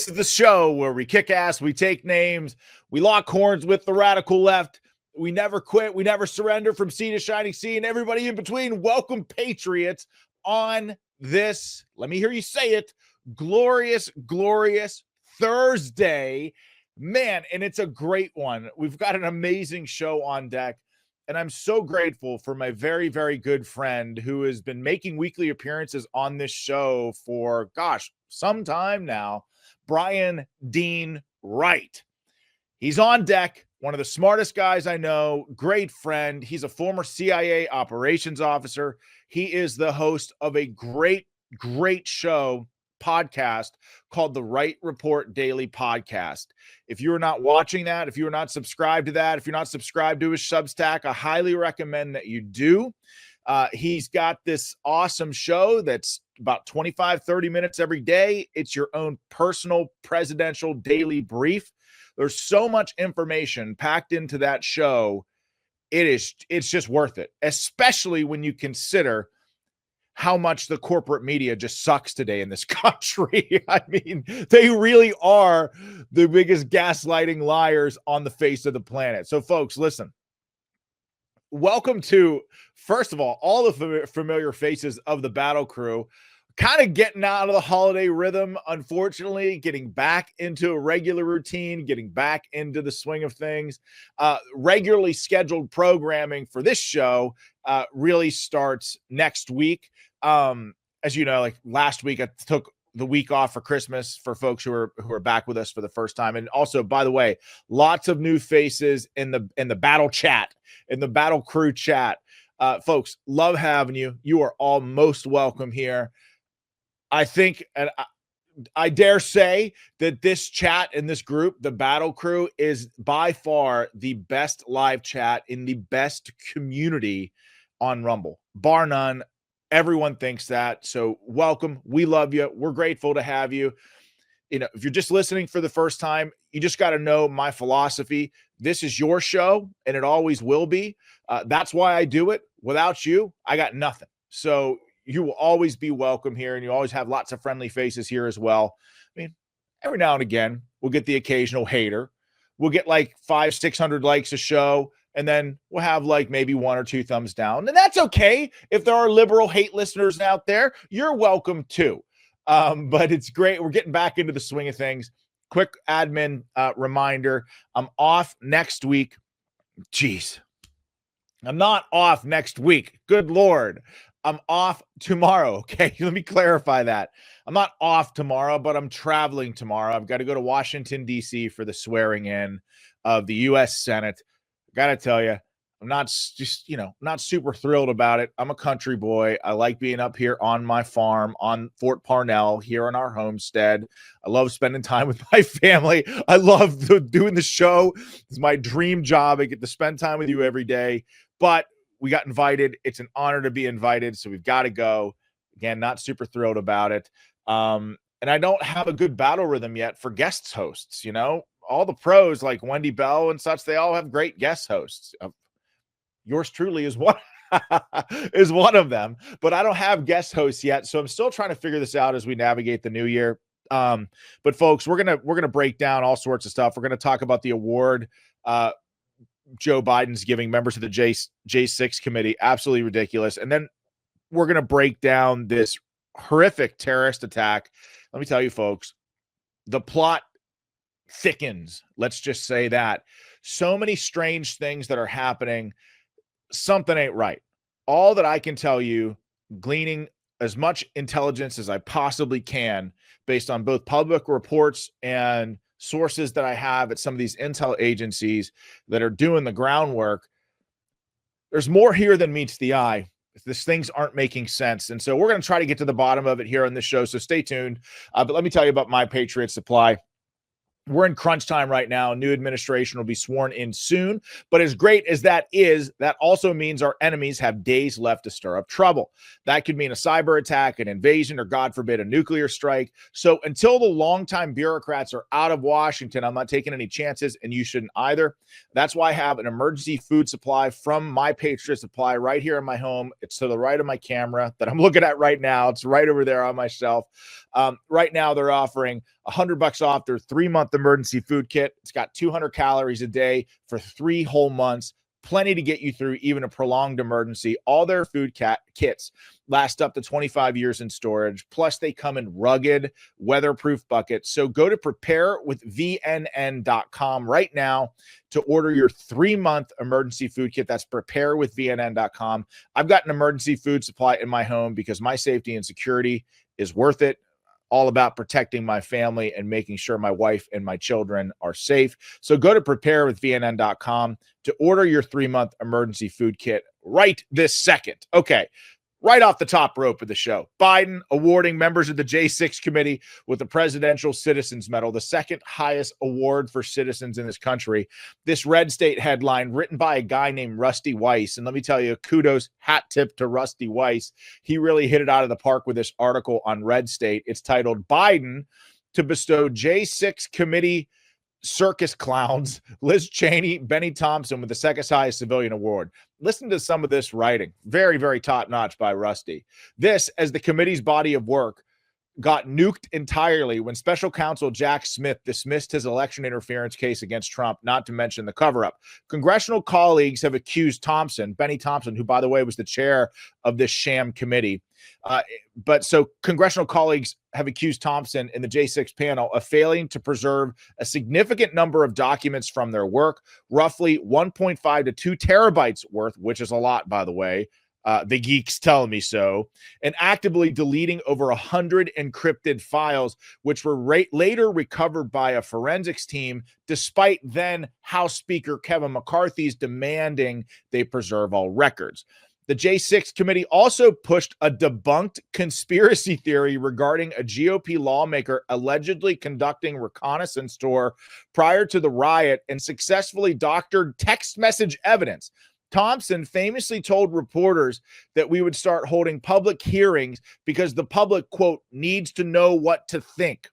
This is the show where we kick ass, we take names, we lock horns with the radical left. We never quit, we never surrender from sea to shining sea and everybody in between. Welcome, Patriots, on this, let me hear you say it, glorious, glorious Thursday. Man, and it's a great one. We've got an amazing show on deck. And I'm so grateful for my very, very good friend who has been making weekly appearances on this show for, gosh, some time now, Brian Dean Wright. He's on deck, one of the smartest guys I know, great friend. He's a former CIA operations officer. He is the host of a great, great show podcast called the Wright Report Daily Podcast. If you are not watching that, if you are not subscribed to that, if you're not subscribed to his Substack, I highly recommend that you do. He's got this awesome show that's about 25, 30 minutes every day. It's your own personal presidential daily brief. There's so much information packed into that show. It's just worth it, especially when you consider how much the corporate media just sucks today in this country. I mean, they really are the biggest gaslighting liars on the face of the planet. So, folks, listen. Welcome to, first of all the familiar faces of the Battle Crew. Kind of getting out of the holiday rhythm, unfortunately, getting back into a regular routine, getting back into the swing of things. Regularly scheduled programming for this show really starts next week. As you know, like last week, I took the week off for Christmas for folks who are back with us for the first time. And also, by the way, lots of new faces in the battle chat, in the Battle Crew chat. Folks, love having you. You are all most welcome here. I think, and I dare say that this chat in this group, the Battle Crew, is by far the best live chat in the best community on Rumble, bar none. Everyone thinks that. So welcome. We love you. We're grateful to have you. You know, if you're just listening for the first time, you just got to know my philosophy. This is your show, and it always will be. That's why I do it. Without you, I got nothing. So you will always be welcome here, and you always have lots of friendly faces here as well. I mean, every now and again, we'll get the occasional hater. We'll get like 500-600 likes a show, and then we'll have like maybe 1 or 2 thumbs down. And that's okay. If there are liberal hate listeners out there, you're welcome too. But it's great. We're getting back into the swing of things. Quick admin reminder. I'm off next week. Jeez. I'm not off next week. Good Lord. I'm off tomorrow. Okay. Let me clarify that. I'm not off tomorrow, but I'm traveling tomorrow. I've got to go to Washington, D.C. for the swearing in of the U.S. Senate. Got to tell you, I'm not super thrilled about it. I'm a country boy. I like being up here on my farm on Fort Parnell here on our homestead. I love spending time with my family. I love doing the show. It's my dream job. I get to spend time with you every day, but we got invited. It's an honor to be invited. So we've got to go. Again, not super thrilled about it. And I don't have a good battle rhythm yet for guest hosts, you know. All the pros like Wendy Bell and such, they all have great guest hosts. Yours truly is one is one of them, but I don't have guest hosts yet, so I'm still trying to figure this out as we navigate the new year. But folks, we're gonna break down all sorts of stuff. We're gonna talk about the award Joe Biden's giving members of the J6 committee, absolutely ridiculous, and then we're gonna break down this horrific terrorist attack. Let me tell you, folks, the plot thickens. Let's just say that. So many strange things that are happening. Something ain't right. All that I can tell you, gleaning as much intelligence as I possibly can based on both public reports and sources that I have at some of these intel agencies that are doing the groundwork, there's more here than meets the eye. These things aren't making sense. And so we're going to try to get to the bottom of it here on this show. So stay tuned. But let me tell you about My Patriot Supply. We're in crunch time right now. New administration will be sworn in soon. But as great as that is, that also means our enemies have days left to stir up trouble. That could mean a cyber attack, an invasion, or God forbid, a nuclear strike. So until the longtime bureaucrats are out of Washington, I'm not taking any chances, and you shouldn't either. That's why I have an emergency food supply from My Patriot Supply right here in my home. It's to the right of my camera that I'm looking at right now. It's right over there on my shelf. Right now, they're offering $100 off their 3-month emergency food kit. It's got 200 calories a day for 3 whole months. Plenty to get you through even a prolonged emergency. All their food kits last up to 25 years in storage. Plus, they come in rugged, weatherproof buckets. So go to preparewithvnn.com right now to order your 3-month emergency food kit. That's preparewithvnn.com. I've got an emergency food supply in my home because my safety and security is worth it. All about protecting my family and making sure my wife and my children are safe. So go to preparewithvnn.com to order your 3-month emergency food kit right this second. Okay. Right off the top rope of the show, Biden awarding members of the J6 committee with the Presidential Citizens Medal, the second highest award for citizens in this country. This Red State headline written by a guy named Rusty Weiss. And let me tell you, kudos, hat tip to Rusty Weiss. He really hit it out of the park with this article on Red State. It's titled Biden to bestow J6 committee circus clowns, Liz Cheney, Benny Thompson with the second highest civilian award. Listen to some of this writing. Very, very top notch by Rusty. This, as the committee's body of work, got nuked entirely when special counsel Jack Smith dismissed his election interference case against Trump, not to mention the cover-up. Congressional colleagues have accused Thompson, Benny Thompson, who, by the way, was the chair of this sham committee. So congressional colleagues have accused Thompson in the J6 panel of failing to preserve a significant number of documents from their work, roughly 1.5 to 2 terabytes worth, which is a lot, by the way. The geeks tell me so, and actively deleting over 100 encrypted files, which were later recovered by a forensics team, despite then House Speaker Kevin McCarthy's demanding they preserve all records. The J6 committee also pushed a debunked conspiracy theory regarding a GOP lawmaker allegedly conducting reconnaissance tour prior to the riot and successfully doctored text message evidence. Thompson famously told reporters that we would start holding public hearings because the public, quote, needs to know what to think.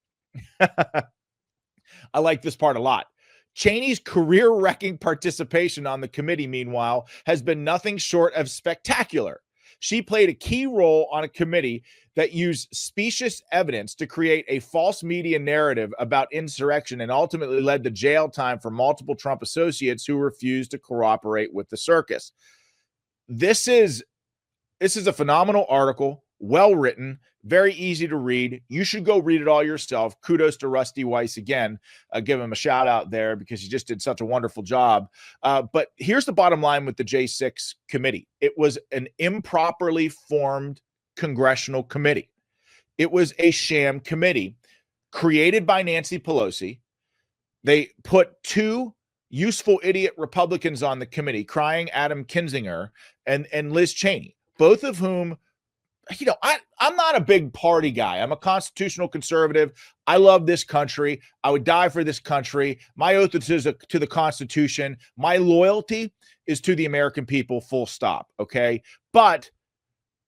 I like this part a lot. Cheney's career-wrecking participation on the committee, meanwhile, has been nothing short of spectacular. She played a key role on a committee that used specious evidence to create a false media narrative about insurrection and ultimately led to jail time for multiple Trump associates who refused to cooperate with the circus. This is a phenomenal article, well written, very easy to read. You should go read it all yourself. Kudos to Rusty Weiss again. Give him a shout out there because he just did such a wonderful job. But here's the bottom line with the J6 committee. It was an improperly formed congressional committee. It was a sham committee created by Nancy Pelosi. They put 2 useful idiot Republicans on the committee, crying Adam Kinzinger and Liz Cheney, both of whom, you know, I'm not a big party guy. I'm a constitutional conservative. I love this country. I would die for this country. My oath is to the Constitution. My loyalty is to the American people, full stop, okay? But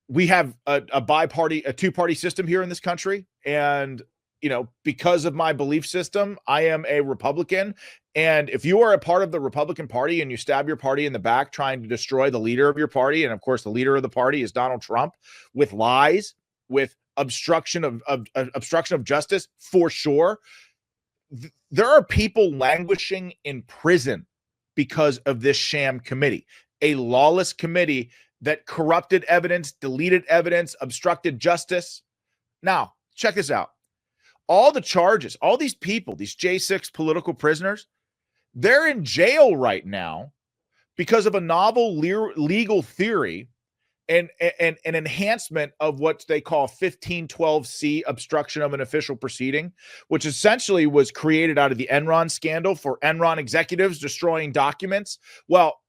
we have a 2-party system here in this country. And, you know, because of my belief system, I am a Republican. And if you are a part of the Republican Party and you stab your party in the back trying to destroy the leader of your party, and of course the leader of the party is Donald Trump, with lies, with obstruction of justice, for sure, there are people languishing in prison because of this sham committee, a lawless committee that corrupted evidence, deleted evidence, obstructed justice. Now, check this out. All the charges, all these people, these J6 political prisoners, they're in jail right now because of a novel legal theory and an enhancement of what they call 1512C, obstruction of an official proceeding, which essentially was created out of the Enron scandal for Enron executives destroying documents. Well,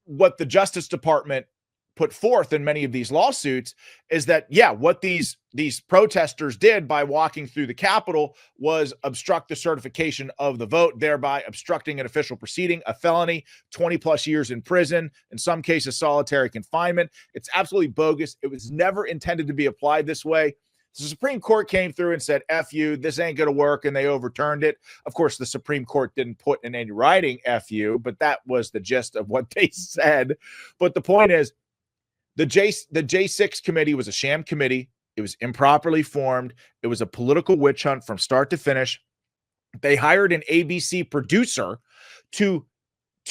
what the Justice Department put forth in many of these lawsuits is that, what these protesters did by walking through the Capitol was obstruct the certification of the vote, thereby obstructing an official proceeding, a felony, 20 plus years in prison, in some cases solitary confinement. It's absolutely bogus. It was never intended to be applied this way. The Supreme Court came through and said, F you, this ain't going to work, and they overturned it. Of course, the Supreme Court didn't put in any writing F you, but that was the gist of what they said. But the point is, the J6 committee was a sham committee. It was improperly formed. It was a political witch hunt from start to finish. They hired an ABC producer to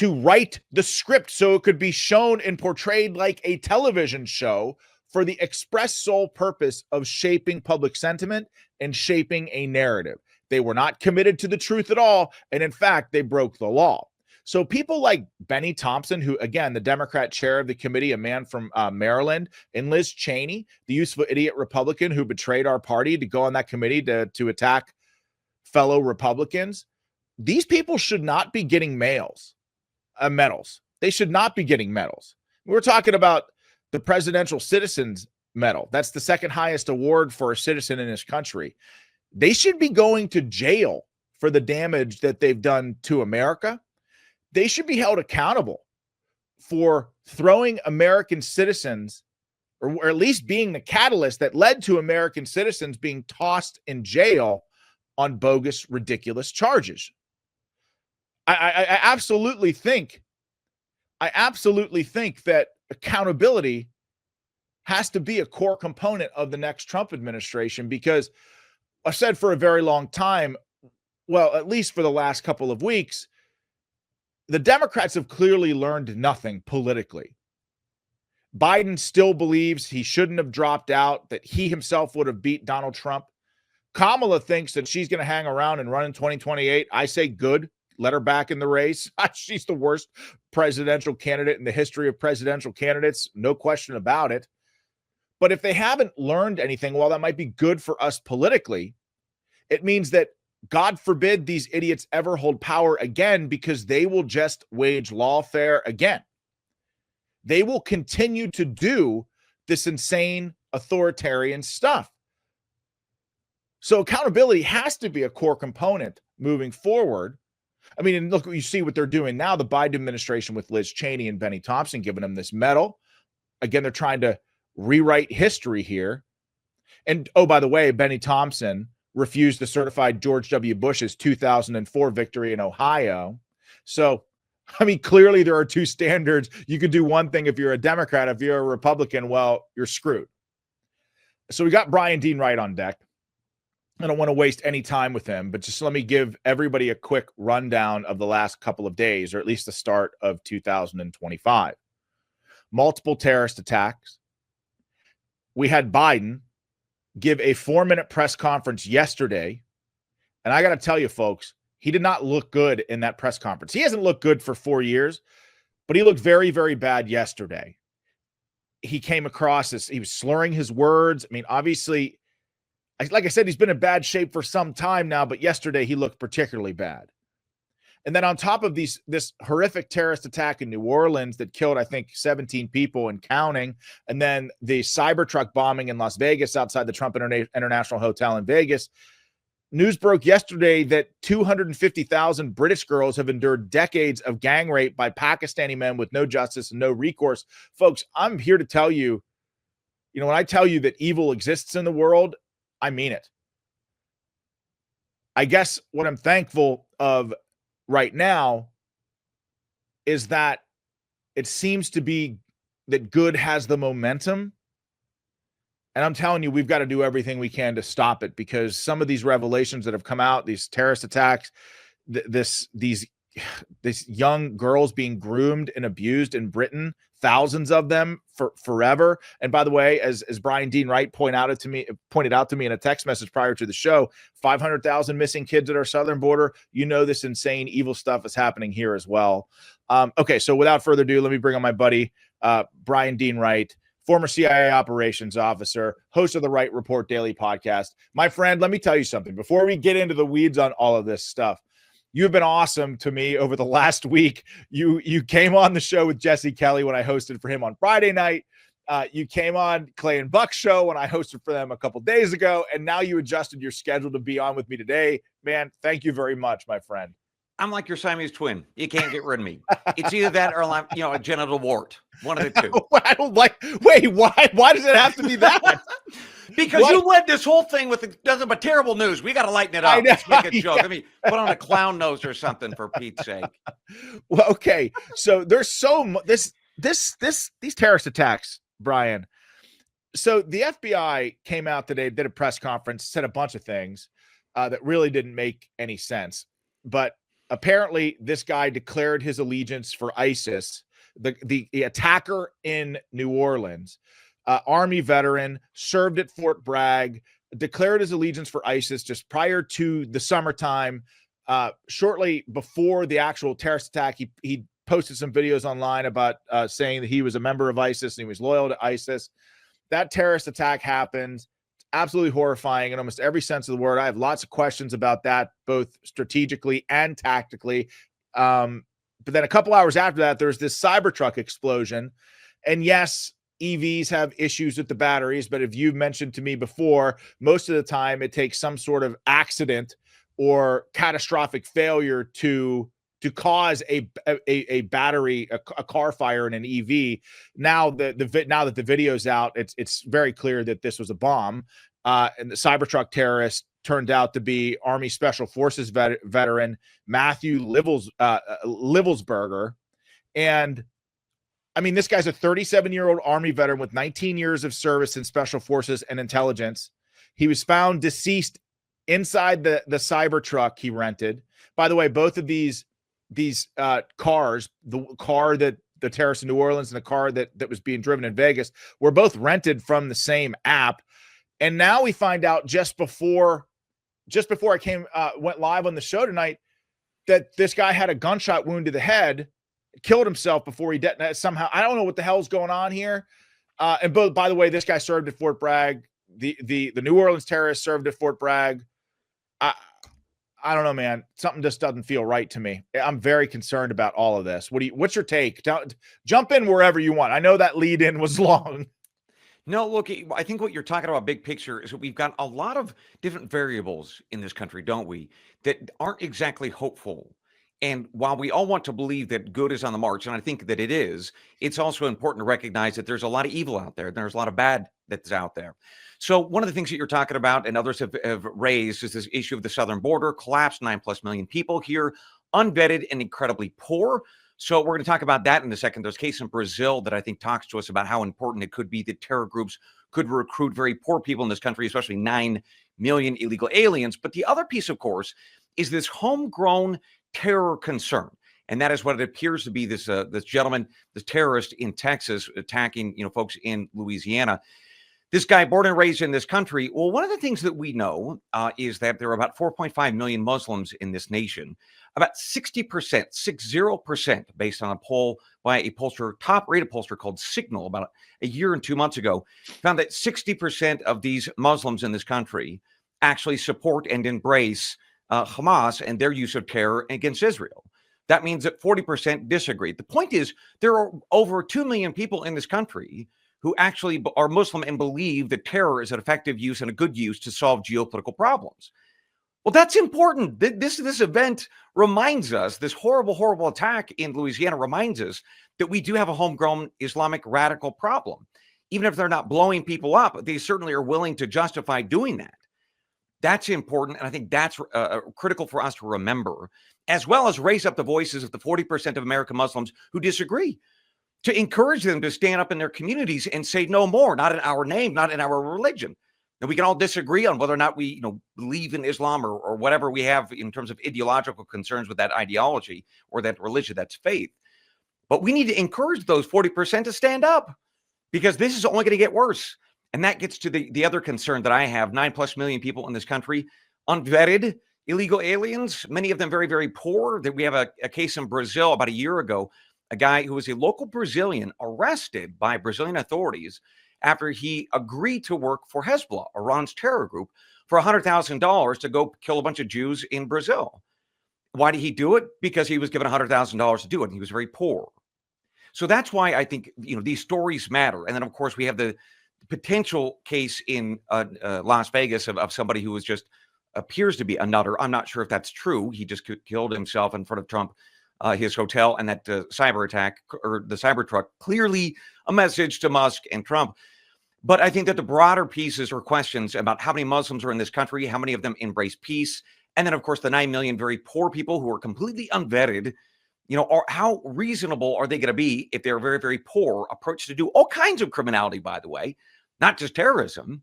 write the script so it could be shown and portrayed like a television show for the express sole purpose of shaping public sentiment and shaping a narrative. They were not committed to the truth at all. And in fact, they broke the law. So people like Benny Thompson, who, again, the Democrat chair of the committee, a man from Maryland, and Liz Cheney, the useful idiot Republican who betrayed our party to go on that committee to attack fellow Republicans, these people should not be getting medals. They should not be getting medals. We're talking about the Presidential Citizens Medal. That's the second highest award for a citizen in this country. They should be going to jail for the damage that they've done to America. They should be held accountable for throwing American citizens, or at least being the catalyst that led to American citizens being tossed in jail on bogus, ridiculous charges. I absolutely think that accountability has to be a core component of the next Trump administration, because I've said for a very long time, well, at least for the last couple of weeks, the Democrats have clearly learned nothing politically. Biden still believes he shouldn't have dropped out, that he himself would have beat Donald Trump. Kamala thinks that she's going to hang around and run in 2028. I say good. Let her back in the race. She's the worst presidential candidate in the history of presidential candidates. No question about it. But if they haven't learned anything, while that might be good for us politically, it means that, God forbid, these idiots ever hold power again, because they will just wage lawfare again. They will continue to do this insane authoritarian stuff. So accountability has to be a core component moving forward. I mean, and look, you see what they're doing now. The Biden administration with Liz Cheney and Benny Thompson giving them this medal. Again, they're trying to rewrite history here. And, oh, by the way, Benny Thompson refused to certify George W. Bush's 2004 victory in Ohio. So, I mean, clearly there are two standards. You could do one thing if you're a Democrat. If you're a Republican, well, you're screwed. So we got Brian Dean Wright on deck. I don't want to waste any time with him, but just let me give everybody a quick rundown of the last couple of days, or at least the start of 2025. Multiple terrorist attacks. We had Biden give a 4-minute press conference yesterday. And I got to tell you, folks, he did not look good in that press conference. He hasn't looked good for 4 years, but he looked very, very bad yesterday. He came across as he was slurring his words. I mean, obviously, like I said, he's been in bad shape for some time now, but yesterday he looked particularly bad. And then on top of this horrific terrorist attack in New Orleans that killed, I think, 17 people and counting, and then the Cybertruck bombing in Las Vegas outside the Trump International Hotel in Vegas, news broke yesterday that 250,000 British girls have endured decades of gang rape by Pakistani men with no justice and no recourse. Folks, I'm here to tell you, when I tell you that evil exists in the world, I mean it. I guess what I'm thankful of right now is that it seems to be that good has the momentum. And I'm telling you, we've got to do everything we can to stop it, because some of these revelations that have come out, these terrorist attacks, these young girls being groomed and abused in Britain, thousands of them for forever. And by the way, as Brian Dean Wright pointed out to me in a text message prior to the show, 500,000 missing kids at our southern border. This insane evil stuff is happening here as well. Okay, so without further ado, let me bring on my buddy, Brian Dean Wright, former CIA operations officer, host of the Wright Report Daily podcast. My friend, let me tell you something before we get into the weeds on all of this stuff. You've been awesome to me over the last week. You came on the show with Jesse Kelly when I hosted for him on Friday night. You came on Clay and Buck's show when I hosted for them a couple days ago, and now you adjusted your schedule to be on with me today. Man, thank you very much, my friend. I'm like your Siamese twin. You can't get rid of me. It's either that or I'm, a genital wart. One of the two. I don't like. Wait, why? Why does it have to be that? Because you led this whole thing with nothing but terrible news. We got to lighten it up. Let's make a joke. Let me put on a clown nose or something for Pete's sake. Well, okay. So there's so much. These terrorist attacks, Brian. So the FBI came out today, did a press conference, said a bunch of things that really didn't make any sense. But apparently, this guy declared his allegiance for ISIS, the attacker in New Orleans, Army veteran, served at Fort Bragg, declared his allegiance for ISIS just prior to the summertime. Shortly before the actual terrorist attack, he posted some videos online about saying that he was a member of ISIS and he was loyal to ISIS. That terrorist attack happened. Absolutely horrifying in almost every sense of the word. I have lots of questions about that, both strategically and tactically. But then a couple hours after that, there's this Cybertruck explosion. And yes, EVs have issues with the batteries, but if you've mentioned to me before, most of the time it takes some sort of accident or catastrophic failure to cause a battery, a car fire in an EV. Now that the video's out, it's very clear that this was a bomb. And the Cybertruck terrorist turned out to be Army Special Forces veteran Matthew Livelsberger. And I mean, this guy's a 37-year-old Army veteran with 19 years of service in Special Forces and intelligence. He was found deceased inside the Cybertruck he rented. By the way, both of these cars, the car that the terrorists in New Orleans and the car that was being driven in Vegas, were both rented from the same app. And now we find out just before I went live on the show tonight that this guy had a gunshot wound to the head, killed himself before he detonated somehow. I don't know what the hell's going on here. And both, by the way, this guy served at Fort Bragg. The New Orleans terrorist served at Fort Bragg. I don't know, man. Something just doesn't feel right to me. I'm very concerned about all of this. What's your take? Jump in wherever you want. I know that lead in was long. No, look, I think what you're talking about, big picture, is that we've got a lot of different variables in this country, don't we, that aren't exactly hopeful. And while we all want to believe that good is on the march, and I think that it is, it's also important to recognize that there's a lot of evil out there. There's a lot of bad that's out there. So one of the things that you're talking about and others have raised is this issue of the southern border, collapsed, 9+ million people here, unvetted and incredibly poor. So we're going to talk about that in a second. There's a case in Brazil that I think talks to us about how important it could be that terror groups could recruit very poor people in this country, especially 9 million illegal aliens. But the other piece, of course, is this homegrown terror concern. And that is what it appears to be, this gentleman, the terrorist in Texas attacking, folks in Louisiana. This guy born and raised in this country. Well, one of the things that we know is that there are about 4.5 million Muslims in this nation. About 60%, based on a poll by a pollster, top-rated pollster called Signal, about a year and 2 months ago, found that 60% of these Muslims in this country actually support and embrace Hamas and their use of terror against Israel. That means that 40% disagree. The point is, there are over 2 million people in this country who actually are Muslim and believe that terror is an effective use and a good use to solve geopolitical problems. Well, that's important. This event reminds us, this horrible, horrible attack in Louisiana reminds us that we do have a homegrown Islamic radical problem. Even if they're not blowing people up, they certainly are willing to justify doing that. That's important, and I think that's critical for us to remember, as well as raise up the voices of the 40% of American Muslims who disagree, to encourage them to stand up in their communities and say no more, not in our name, not in our religion. And we can all disagree on whether or not we, believe in Islam or whatever we have in terms of ideological concerns with that ideology or that religion, that's faith. But we need to encourage those 40% to stand up, because this is only going to get worse. And that gets to the other concern that I have. 9+ million people in this country, unvetted illegal aliens, many of them very, very poor. That we have a case in Brazil about a year ago, a guy who was a local Brazilian arrested by Brazilian authorities after he agreed to work for Hezbollah, Iran's terror group, for $100,000 to go kill a bunch of Jews in Brazil. Why did he do it? Because he was given $100,000 to do it, and he was very poor. So that's why I think these stories matter. And then, of course, we have the potential case in Las Vegas of somebody who was just appears to be a nutter. I'm not sure if that's true. He just killed himself in front of Trump, his hotel, and that cyber attack or the Cybertruck, clearly a message to Musk and Trump. But I think that the broader pieces or questions about how many Muslims are in this country, how many of them embrace peace, and then, of course, the 9 million very poor people who are completely unvetted, or how reasonable are they going to be if they're very, very poor, approach to do all kinds of criminality, by the way, not just terrorism,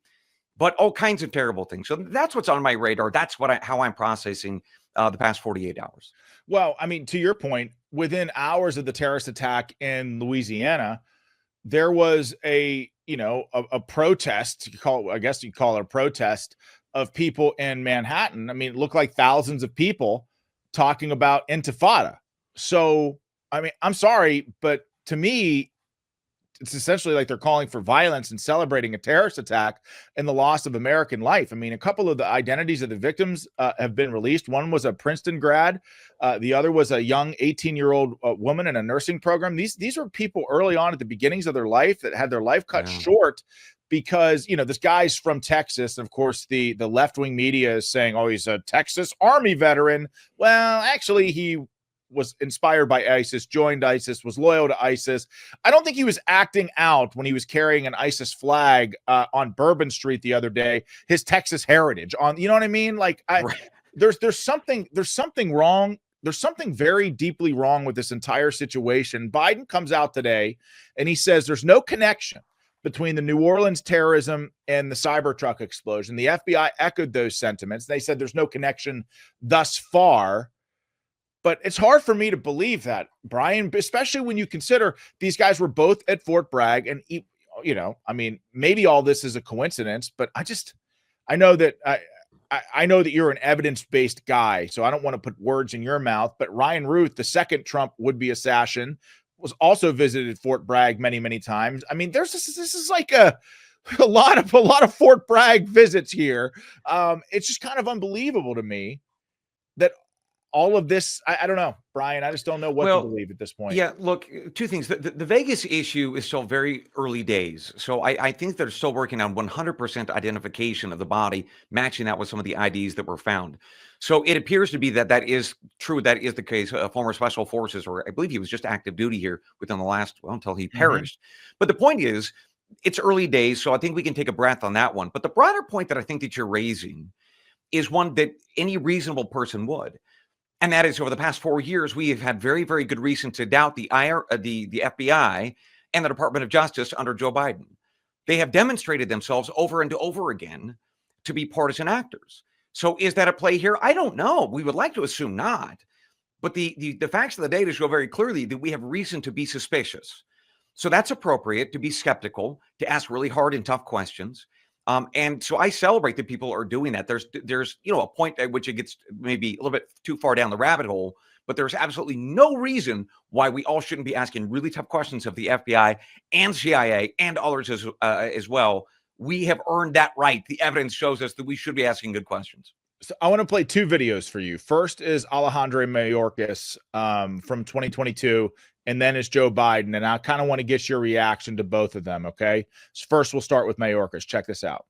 but all kinds of terrible things. So that's what's on my radar. That's how I'm processing the past 48 hours. Well, I mean, to your point, within hours of the terrorist attack in Louisiana, there was a protest. I guess you call it a protest of people in Manhattan. I mean, it looked like thousands of people talking about Intifada. So, I mean, I'm sorry, but to me, it's essentially like they're calling for violence and celebrating a terrorist attack and the loss of American life. I mean, a couple of the identities of the victims have been released. One was a Princeton grad. The other was a young 18-year-old woman in a nursing program. These were people early on at the beginnings of their life that had their life cut short because, this guy's from Texas. And of course, the left-wing media is saying, oh, he's a Texas Army veteran. Well, actually, he was inspired by ISIS, joined ISIS, was loyal to ISIS. I don't think he was acting out when he was carrying an ISIS flag on Bourbon Street the other day, his Texas heritage on, you know what I mean? Like there's something wrong. There's something very deeply wrong with this entire situation. Biden comes out today and he says there's no connection between the New Orleans terrorism and the Cybertruck explosion. The FBI echoed those sentiments. They said there's no connection thus far. But it's hard for me to believe that, Brian, especially when you consider these guys were both at Fort Bragg. And, I mean, maybe all this is a coincidence, but I know that I know that you're an evidence-based guy, so I don't want to put words in your mouth. But Ryan Ruth, the second Trump would-be assassin, was also visited Fort Bragg many, many times. I mean, this is like a lot of Fort Bragg visits here. It's just kind of unbelievable to me that all of this, I don't know, Brian, I just don't know what to believe at this point. Yeah, look, two things. The Vegas issue is still very early days. So I think they're still working on 100% identification of the body, matching that with some of the IDs that were found. So it appears to be that is true. That is the case. Former special forces, or I believe he was just active duty here within the last, until he perished. But the point is, it's early days. So I think we can take a breath on that one. But the broader point that I think that you're raising is one that any reasonable person would. And that is, over the past 4 years, we have had very, very good reason to doubt the FBI and the Department of Justice under Joe Biden. They have demonstrated themselves over and over again to be partisan actors. So is that at play here? I don't know. We would like to assume not. But the facts of the data show very clearly that we have reason to be suspicious. So that's appropriate, to be skeptical, to ask really hard and tough questions. And so I celebrate that people are doing that. There's a point at which it gets maybe a little bit too far down the rabbit hole, but there's absolutely no reason why we all shouldn't be asking really tough questions of the FBI and CIA and others as well. We have earned that right. The evidence shows us that we should be asking good questions. So I want to play two videos for you. First is Alejandro Mayorkas from 2022. And then it's Joe Biden. And I kind of want to get your reaction to both of them, okay? So first, we'll start with Mayorkas. Check this out.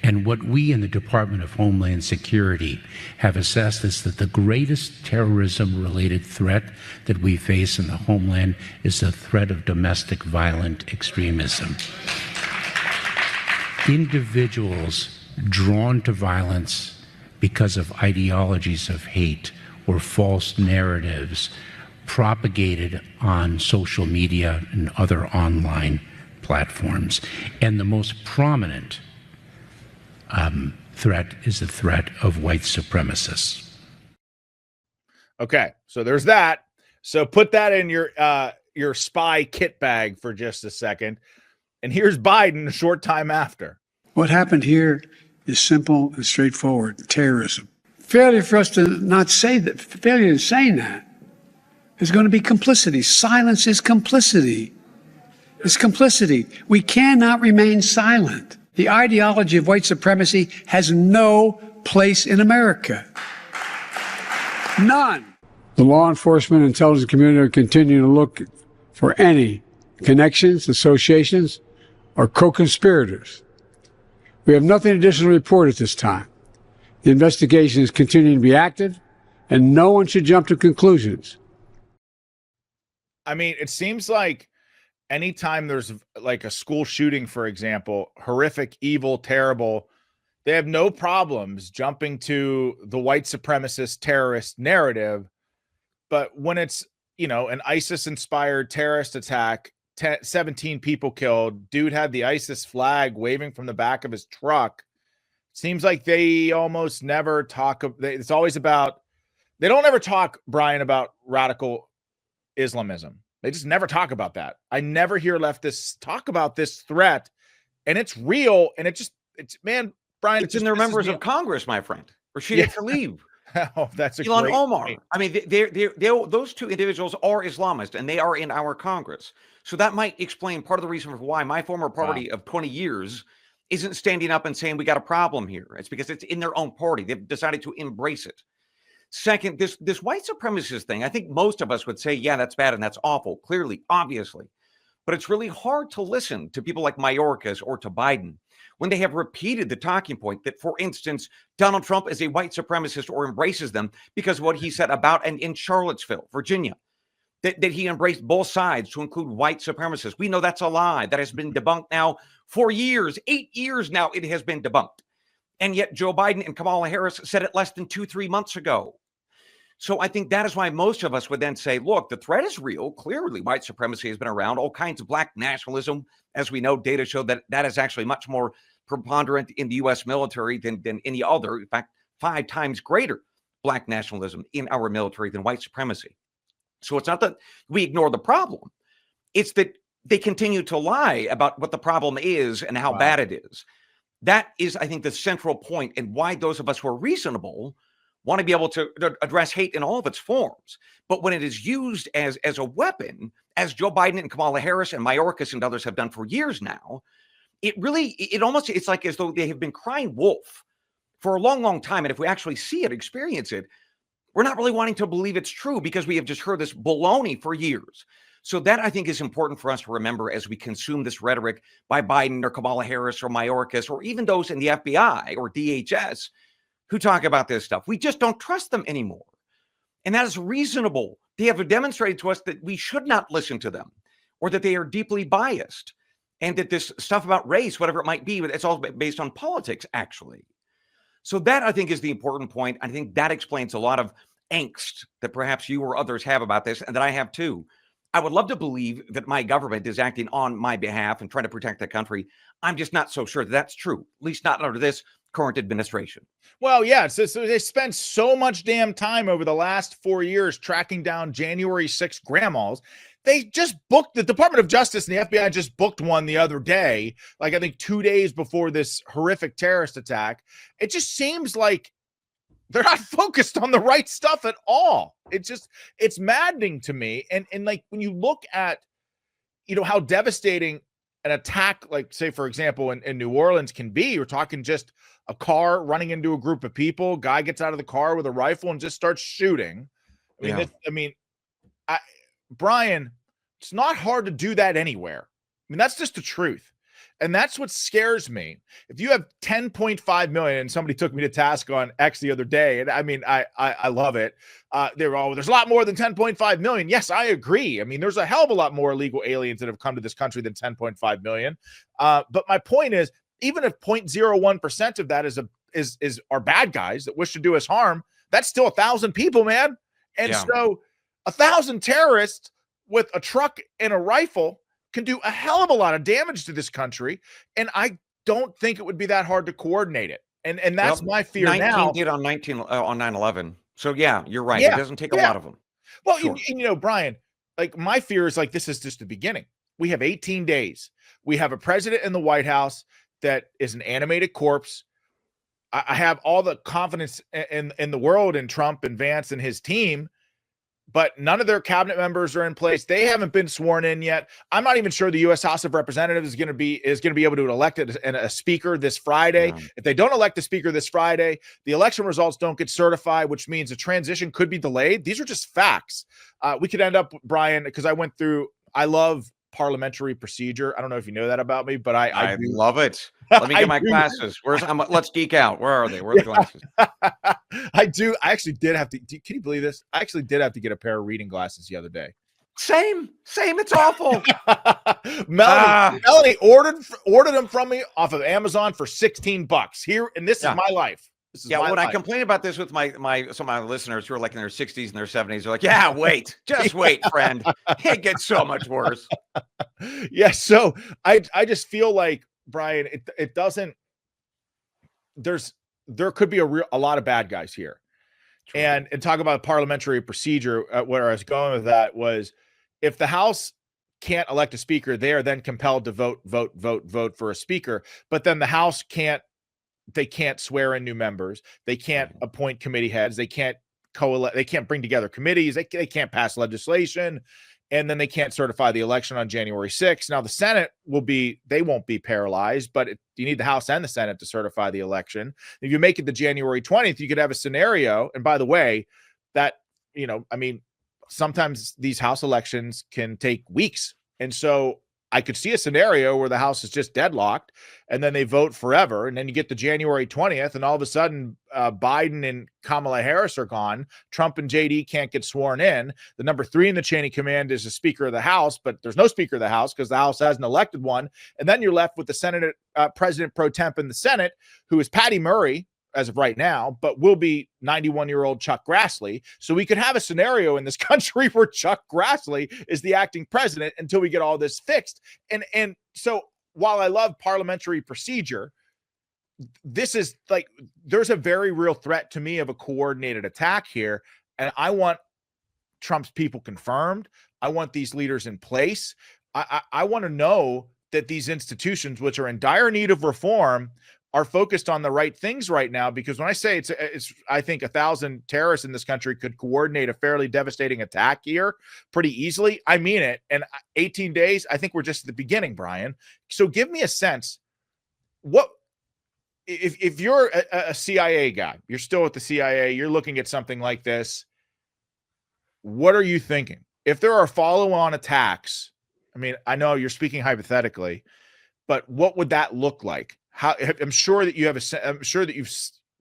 And what we in the Department of Homeland Security have assessed is that the greatest terrorism-related threat that we face in the homeland is the threat of domestic violent extremism. Individuals drawn to violence because of ideologies of hate or false narratives propagated on social media and other online platforms. And the most prominent threat is the threat of white supremacists. Okay, so there's that. So put that in your spy kit bag for just a second. And here's Biden a short time after. What happened here is simple and straightforward: terrorism. Failure for us to not say that, failure in saying that, is going to be complicity. Silence is complicity. It's complicity. We cannot remain silent. The ideology of white supremacy has no place in America. None. The law enforcement and intelligence community are continuing to look for any connections, associations, or co-conspirators. We have nothing additional to report at this time. The investigation is continuing to be active, and no one should jump to conclusions. I mean, it seems like anytime there's like a school shooting, for example, horrific, evil, terrible, they have no problems jumping to the white supremacist terrorist narrative. But when it's, an ISIS-inspired terrorist attack 17 people killed. Dude had the ISIS flag waving from the back of his truck. Seems like they almost never talk. It's always about, they don't ever talk, Brian, about radical Islamism. They just never talk about that. I never hear leftists talk about this threat, and it's real. And it's man, Brian, it's in their members of Congress, my friend. Rashida Tlaib. Oh, that's a Ilhan great Omar. point. I mean, those two individuals are Islamist, and they are in our Congress. So that might explain part of the reason for why my former party of 20 years isn't standing up and saying we got a problem here. It's because it's in their own party. They've decided to embrace it. Second, this white supremacist thing, I think most of us would say, yeah, that's bad and that's awful, clearly, obviously. But it's really hard to listen to people like Mayorkas or to Biden when they have repeated the talking point that, for instance, Donald Trump is a white supremacist or embraces them because of what he said about and in Charlottesville, Virginia, that he embraced both sides to include white supremacists. We know that's a lie. That has been debunked now for years. 8 years now it has been debunked. And yet Joe Biden and Kamala Harris said it less than 2-3 months ago. So I think that is why most of us would then say, look, the threat is real. Clearly, white supremacy has been around. All kinds of black nationalism. As we know, data show that that is actually much more preponderant in the U.S. military than any other. In fact, 5 times greater black nationalism in our military than white supremacy. So it's not that we ignore the problem. It's that they continue to lie about what the problem is and how bad it is. That is, I think, the central point, and why those of us who are reasonable want to be able to address hate in all of its forms. But when it is used as a weapon, as Joe Biden and Kamala Harris and Mayorkas and others have done for years now, it's like as though they have been crying wolf for a long, long time. And if we actually see it, experience it, we're not really wanting to believe it's true because we have just heard this baloney for years. So that, I think, is important for us to remember as we consume this rhetoric by Biden or Kamala Harris or Mayorkas or even those in the FBI or DHS who talk about this stuff. We just don't trust them anymore. And that is reasonable. They have demonstrated to us that we should not listen to them or that they are deeply biased and that this stuff about race, whatever it might be, it's all based on politics, actually. So that, I think, is the important point. I think that explains a lot of angst that perhaps you or others have about this and that I have too. I would love to believe that my government is acting on my behalf and trying to protect the country. I'm just not so sure that that's true, at least not under this current administration. Well, yeah, so they spent so much damn time over the last 4 years tracking down January 6th grandmas. They just booked, the Department of Justice and the FBI just booked one the other day, like I think 2 days before this horrific terrorist attack. It just seems like they're not focused on the right stuff at all. It's maddening to me. And like when you look at, how devastating an attack, like say, for example, in New Orleans can be, you're talking just a car running into a group of people, guy gets out of the car with a rifle and just starts shooting. Brian, it's not hard to do that anywhere. I mean, that's just the truth. And that's what scares me. If you have 10.5 million, and somebody took me to task on X the other day, and I mean, I love it. There's a lot more than 10.5 million. Yes, I agree. I mean, there's a hell of a lot more illegal aliens that have come to this country than 10.5 million. But my point is, even if 0.01% of that is are bad guys that wish to do us harm, that's still 1,000 people, man. And so 1,000 terrorists with a truck and a rifle can do a hell of a lot of damage to this country. And I don't think it would be that hard to coordinate it. And that's my fear 19 now. did on 9/11. So yeah, you're right. It doesn't take a lot of them. Well, sure. Brian, like my fear is like, this is just the beginning. We have 18 days. We have a president in the White House that is an animated corpse. I have all the confidence in the world in Trump and Vance and his team, but none of their cabinet members are in place. They haven't been sworn in yet. I'm not even sure the U.S. House of Representatives is going to be able to elect a speaker this Friday. Yeah. If they don't elect the speaker this Friday, the election results don't get certified, which means the transition could be delayed. These are just facts. We could end up, Brian, because I love parliamentary procedure. I don't know if you know that about me, but I love it. Let me get my glasses. Let's geek out. Where are they? Where are the glasses? I do. I actually did have to. Can you believe this? I actually did have to get a pair of reading glasses the other day. Same. It's awful. Melanie ordered them from me off of Amazon for $16 here, and this is my life. This is Yeah, my when I life. complain about this with some of my listeners who are like in their 60s and their 70s, they're like, "Yeah, wait, just wait, friend. It gets so much worse." Yeah, so I just feel like, Brian, it doesn't. There could be a lot of bad guys here, True. and talk about parliamentary procedure. Where I was going with that was, if the House can't elect a speaker, they are then compelled to vote for a speaker. But then the House can't. They can't swear in new members. They can't appoint committee heads. They can't They can't bring together committees. They can't pass legislation, and then they can't certify the election on January 6th. Now the Senate they won't be paralyzed, but you need the House and the Senate to certify the election. If you make it to January 20th, you could have a scenario. And by the way, that, sometimes these House elections can take weeks. And so I could see a scenario where the House is just deadlocked and then they vote forever. And then you get to January 20th and all of a sudden Biden and Kamala Harris are gone. Trump and JD can't get sworn in. The number 3 in the chain of command is the Speaker of the House, but there's no Speaker of the House because the House hasn't elected one. And then you're left with the Senate President pro temp in the Senate, who is Patty Murray as of right now, but will be 91-year-old Chuck Grassley. So we could have a scenario in this country where Chuck Grassley is the acting president until we get all this fixed. And so while I love parliamentary procedure, this is like, there's a very real threat to me of a coordinated attack here. And I want Trump's people confirmed. I want these leaders in place. I want to know that these institutions, which are in dire need of reform, are focused on the right things right now. Because when I say it's I think 1,000 terrorists in this country could coordinate a fairly devastating attack here pretty easily. I mean it. And 18 days, I think we're just at the beginning, Brian. So give me a sense. What if you're a CIA guy, you're still at the CIA, you're looking at something like this. What are you thinking? If there are follow-on attacks, I mean, I know you're speaking hypothetically, but what would that look like? I'm sure that you've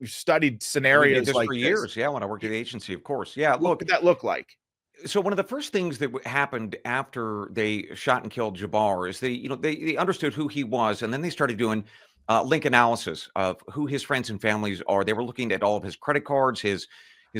studied scenarios this like for this. years. Yeah, when I worked at the agency, of course. Yeah, What would that look like? So one of the first things that happened after they shot and killed Jabbar is they understood who he was, and then they started doing link analysis of who his friends and families are. They were looking at all of his credit cards, his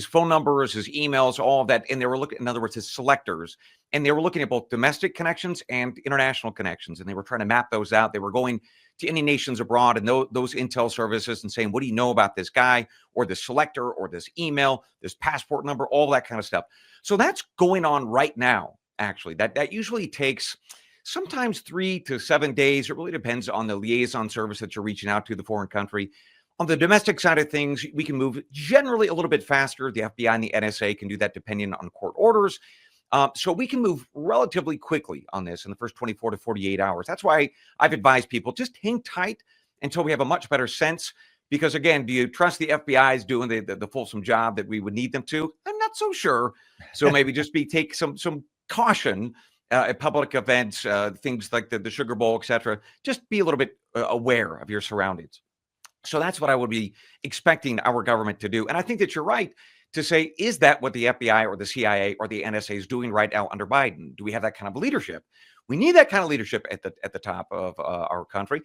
phone numbers, his emails, all of that, and they were looking, in other words, his selectors, and they were looking at both domestic connections and international connections, and they were trying to map those out. They were going to any nations abroad and those intel services and saying, what do you know about this guy or this selector or this email, this passport number, all that kind of stuff. So that's going on right now, actually. That usually takes sometimes 3 to 7 days. It really depends on the liaison service that you're reaching out to, the foreign country. On the domestic side of things, we can move generally a little bit faster. The FBI and the NSA can do that depending on court orders. So we can move relatively quickly on this in the first 24 to 48 hours. That's why I've advised people just hang tight until we have a much better sense. Because again, do you trust the FBI is doing the fulsome job that we would need them to? I'm not so sure. So maybe just take some caution at public events, things like the Sugar Bowl, etc. Just be a little bit aware of your surroundings. So that's what I would be expecting our government to do. And I think that you're right to say, is that what the FBI or the CIA or the NSA is doing right now under Biden? Do we have that kind of leadership? We need that kind of leadership at the top of our country.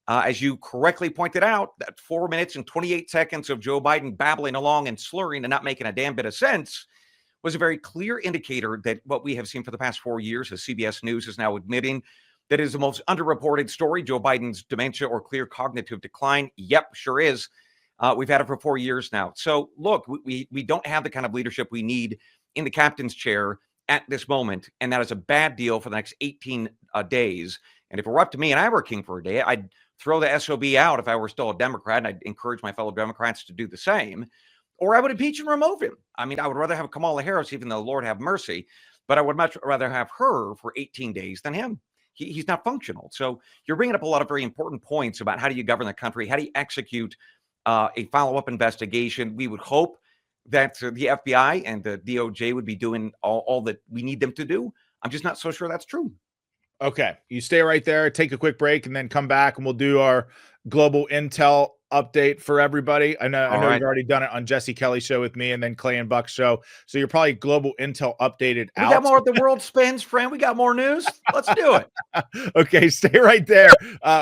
As you correctly pointed out, that 4 minutes and 28 seconds of Joe Biden babbling along and slurring and not making a damn bit of sense was a very clear indicator that what we have seen for the past 4 years, as CBS News is now admitting, that is the most underreported story, Joe Biden's dementia or clear cognitive decline. Yep, sure is. We've had it for 4 years now. So look, we don't have the kind of leadership we need in the captain's chair at this moment. And that is a bad deal for the next 18 days. And if it were up to me and I were king for a day, I'd throw the SOB out if I were still a Democrat. And I'd encourage my fellow Democrats to do the same. Or I would impeach and remove him. I mean, I would rather have Kamala Harris, even though Lord have mercy, but I would much rather have her for 18 days than him. He's not functional. So you're bringing up a lot of very important points about how do you govern the country? How do you execute a follow-up investigation? We would hope that the FBI and the DOJ would be doing all that we need them to do. I'm just not so sure that's true. Okay. You stay right there, take a quick break, and then come back and we'll do our global intel update for everybody. I know Right. You've already done it on Jesse Kelly's show with me and then Clay and Buck's show. So you're probably global intel updated We out. got more of the world spins, friend. We got more news. Let's do it. Okay, stay right there.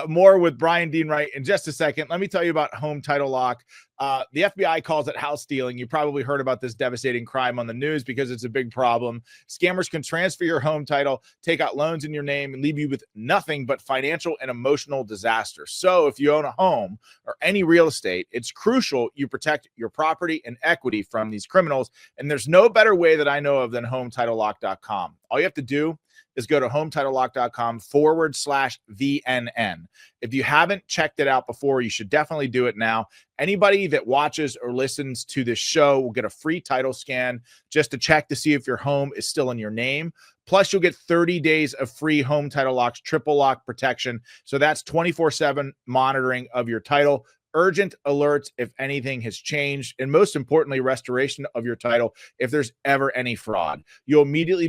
More with Brian Dean Wright in just a second. Let me tell you about Home Title Lock. The FBI calls it house stealing. You probably heard about this devastating crime on the news because it's a big problem. Scammers can transfer your home title, take out loans in your name, and leave you with nothing but financial and emotional disaster. So if you own a home or any real estate, it's crucial you protect your property and equity from these criminals. And there's no better way that I know of than HometitleLock.com. All you have to do is go to HometitleLock.com/VNN. If you haven't checked it out before, you should definitely do it now. Anybody that watches or listens to this show will get a free title scan just to check to see if your home is still in your name. Plus, you'll get 30 days of free Home Title Lock's triple lock protection. So that's 24/7 monitoring of your title, urgent alerts if anything has changed, and most importantly, restoration of your title if there's ever any fraud. You'll immediately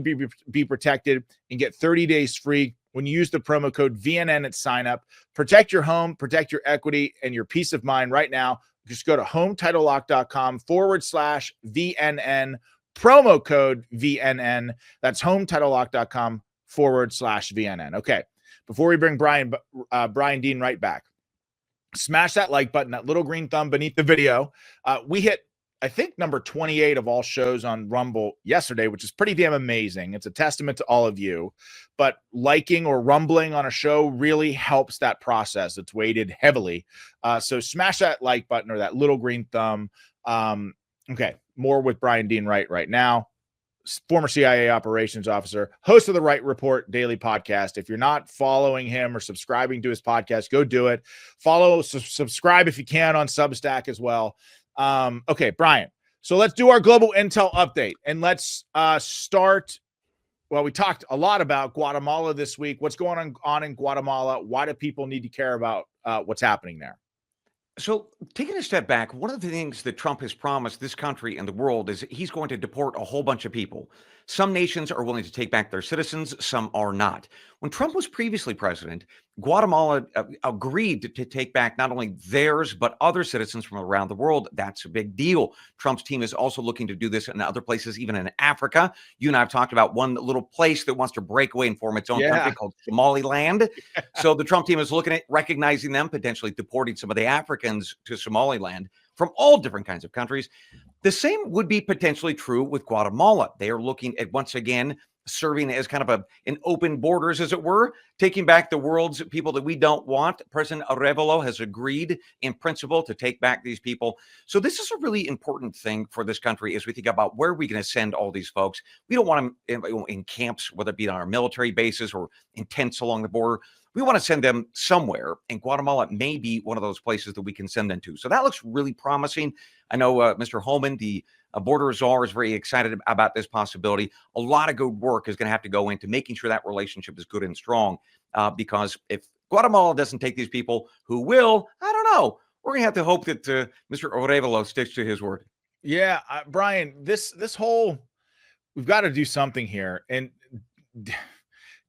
be protected and get 30 days free when you use the promo code VNN at sign up. Protect your home, protect your equity, and your peace of mind right now. Just go to HometitleLock.com/VNN, promo code VNN. That's HometitleLock.com/VNN. Okay, before we bring Brian Dean right back, smash that like button, that little green thumb beneath the video. We hit, I think, number 28 of all shows on Rumble yesterday, which is pretty damn amazing. It's a testament to all of you. But liking or rumbling on a show really helps that process. It's weighted heavily. So smash that like button or that little green thumb. Okay, more with Brian Dean right now. Former CIA operations officer, host of the Wright Report daily podcast. If you're not following him or subscribing to his podcast, go do it. Follow, subscribe if you can on Substack as well. Okay, Brian. So let's do our global intel update, and let's start. Well, we talked a lot about Guatemala this week. What's going on in Guatemala? Why do people need to care about what's happening there? So, taking a step back, one of the things that Trump has promised this country and the world is he's going to deport a whole bunch of people. Some nations are willing to take back their citizens, some are not. When Trump was previously president, Guatemala agreed to take back not only theirs, but other citizens from around the world. That's a big deal. Trump's team is also looking to do this in other places, even in Africa. You and I have talked about one little place that wants to break away and form its own country called Somaliland. So the Trump team is looking at recognizing them, potentially deporting some of the Africans to Somaliland from all different kinds of countries. The same would be potentially true with Guatemala. They are looking at, once again, serving as kind of an open borders, as it were, taking back the world's people that we don't want. President Arevalo has agreed in principle to take back these people. So this is a really important thing for this country as we think about where we're going to send all these folks. We don't want them in camps, whether it be on our military bases or in tents along the border. We want to send them somewhere, and Guatemala may be one of those places that we can send them to. So that looks really promising. I know Mr. Holman, the border czar, is very excited about this possibility. A lot of good work is going to have to go into making sure that relationship is good and strong, because if Guatemala doesn't take these people, who will? I don't know. We're going to have to hope that Mr. Arevalo sticks to his word. Yeah, Brian, this whole, we've got to do something here, and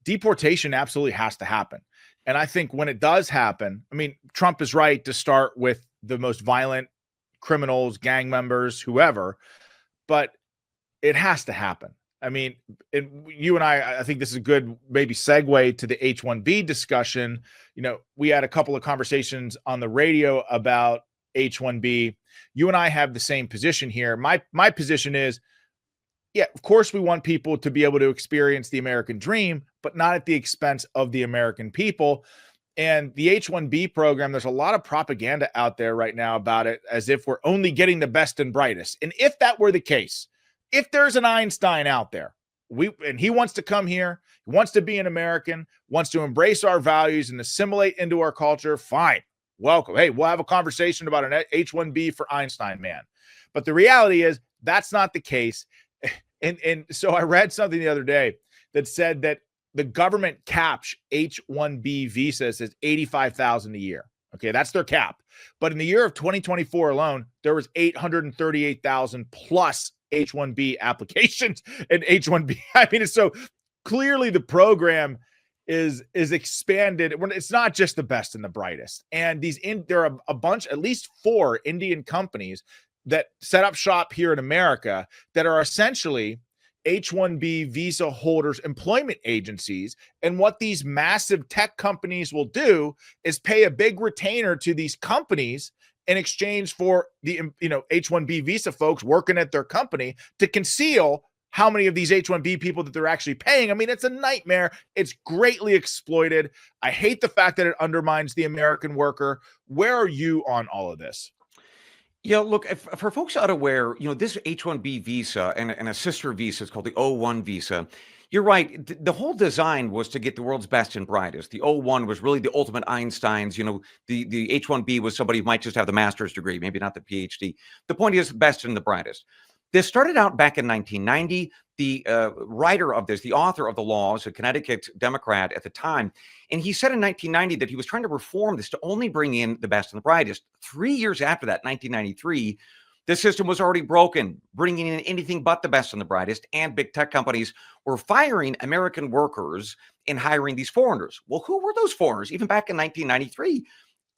deportation absolutely has to happen. And I think when it does happen, I mean, Trump is right to start with the most violent criminals, gang members, whoever, but it has to happen. I mean, you and I think this is a good maybe segue to the H-1B discussion. You know, we had a couple of conversations on the radio about H-1B. You and I have the same position here. My position is, yeah, of course we want people to be able to experience the American dream, but not at the expense of the American people. And the H-1B program, there's a lot of propaganda out there right now about it, as if we're only getting the best and brightest. And if that were the case, if there's an Einstein out there, and he wants to come here, he wants to be an American, wants to embrace our values and assimilate into our culture, fine, welcome. Hey, we'll have a conversation about an H-1B for Einstein, man. But the reality is that's not the case. And so I read something the other day that said that the government caps H-1B visas as $85,000 a year. Okay, that's their cap. But in the year of 2024 alone, there was 838,000 plus H-1B applications and H-1B. I mean, so clearly the program is expanded. It's not just the best and the brightest. And there are a bunch, at least 4 Indian companies that set up shop here in America that are essentially H-1B visa holders, employment agencies. And what these massive tech companies will do is pay a big retainer to these companies in exchange for the H-1B visa folks working at their company to conceal how many of these H-1B people that they're actually paying. I mean, it's a nightmare. It's greatly exploited. I hate the fact that it undermines the American worker. Where are you on all of this? Yeah, look, for folks unaware, this H-1B visa and a sister visa is called the O-1 visa. You're right. The whole design was to get the world's best and brightest. The O-1 was really the ultimate Einsteins. The H-1B was somebody who might just have the master's degree, maybe not the PhD. The point is best and the brightest. This started out back in 1990. The writer of this, the author of the law, is a Connecticut Democrat at the time. And he said in 1990 that he was trying to reform this to only bring in the best and the brightest. 3 years after that, 1993, the system was already broken, bringing in anything but the best and the brightest. And big tech companies were firing American workers and hiring these foreigners. Well, who were those foreigners, even back in 1993?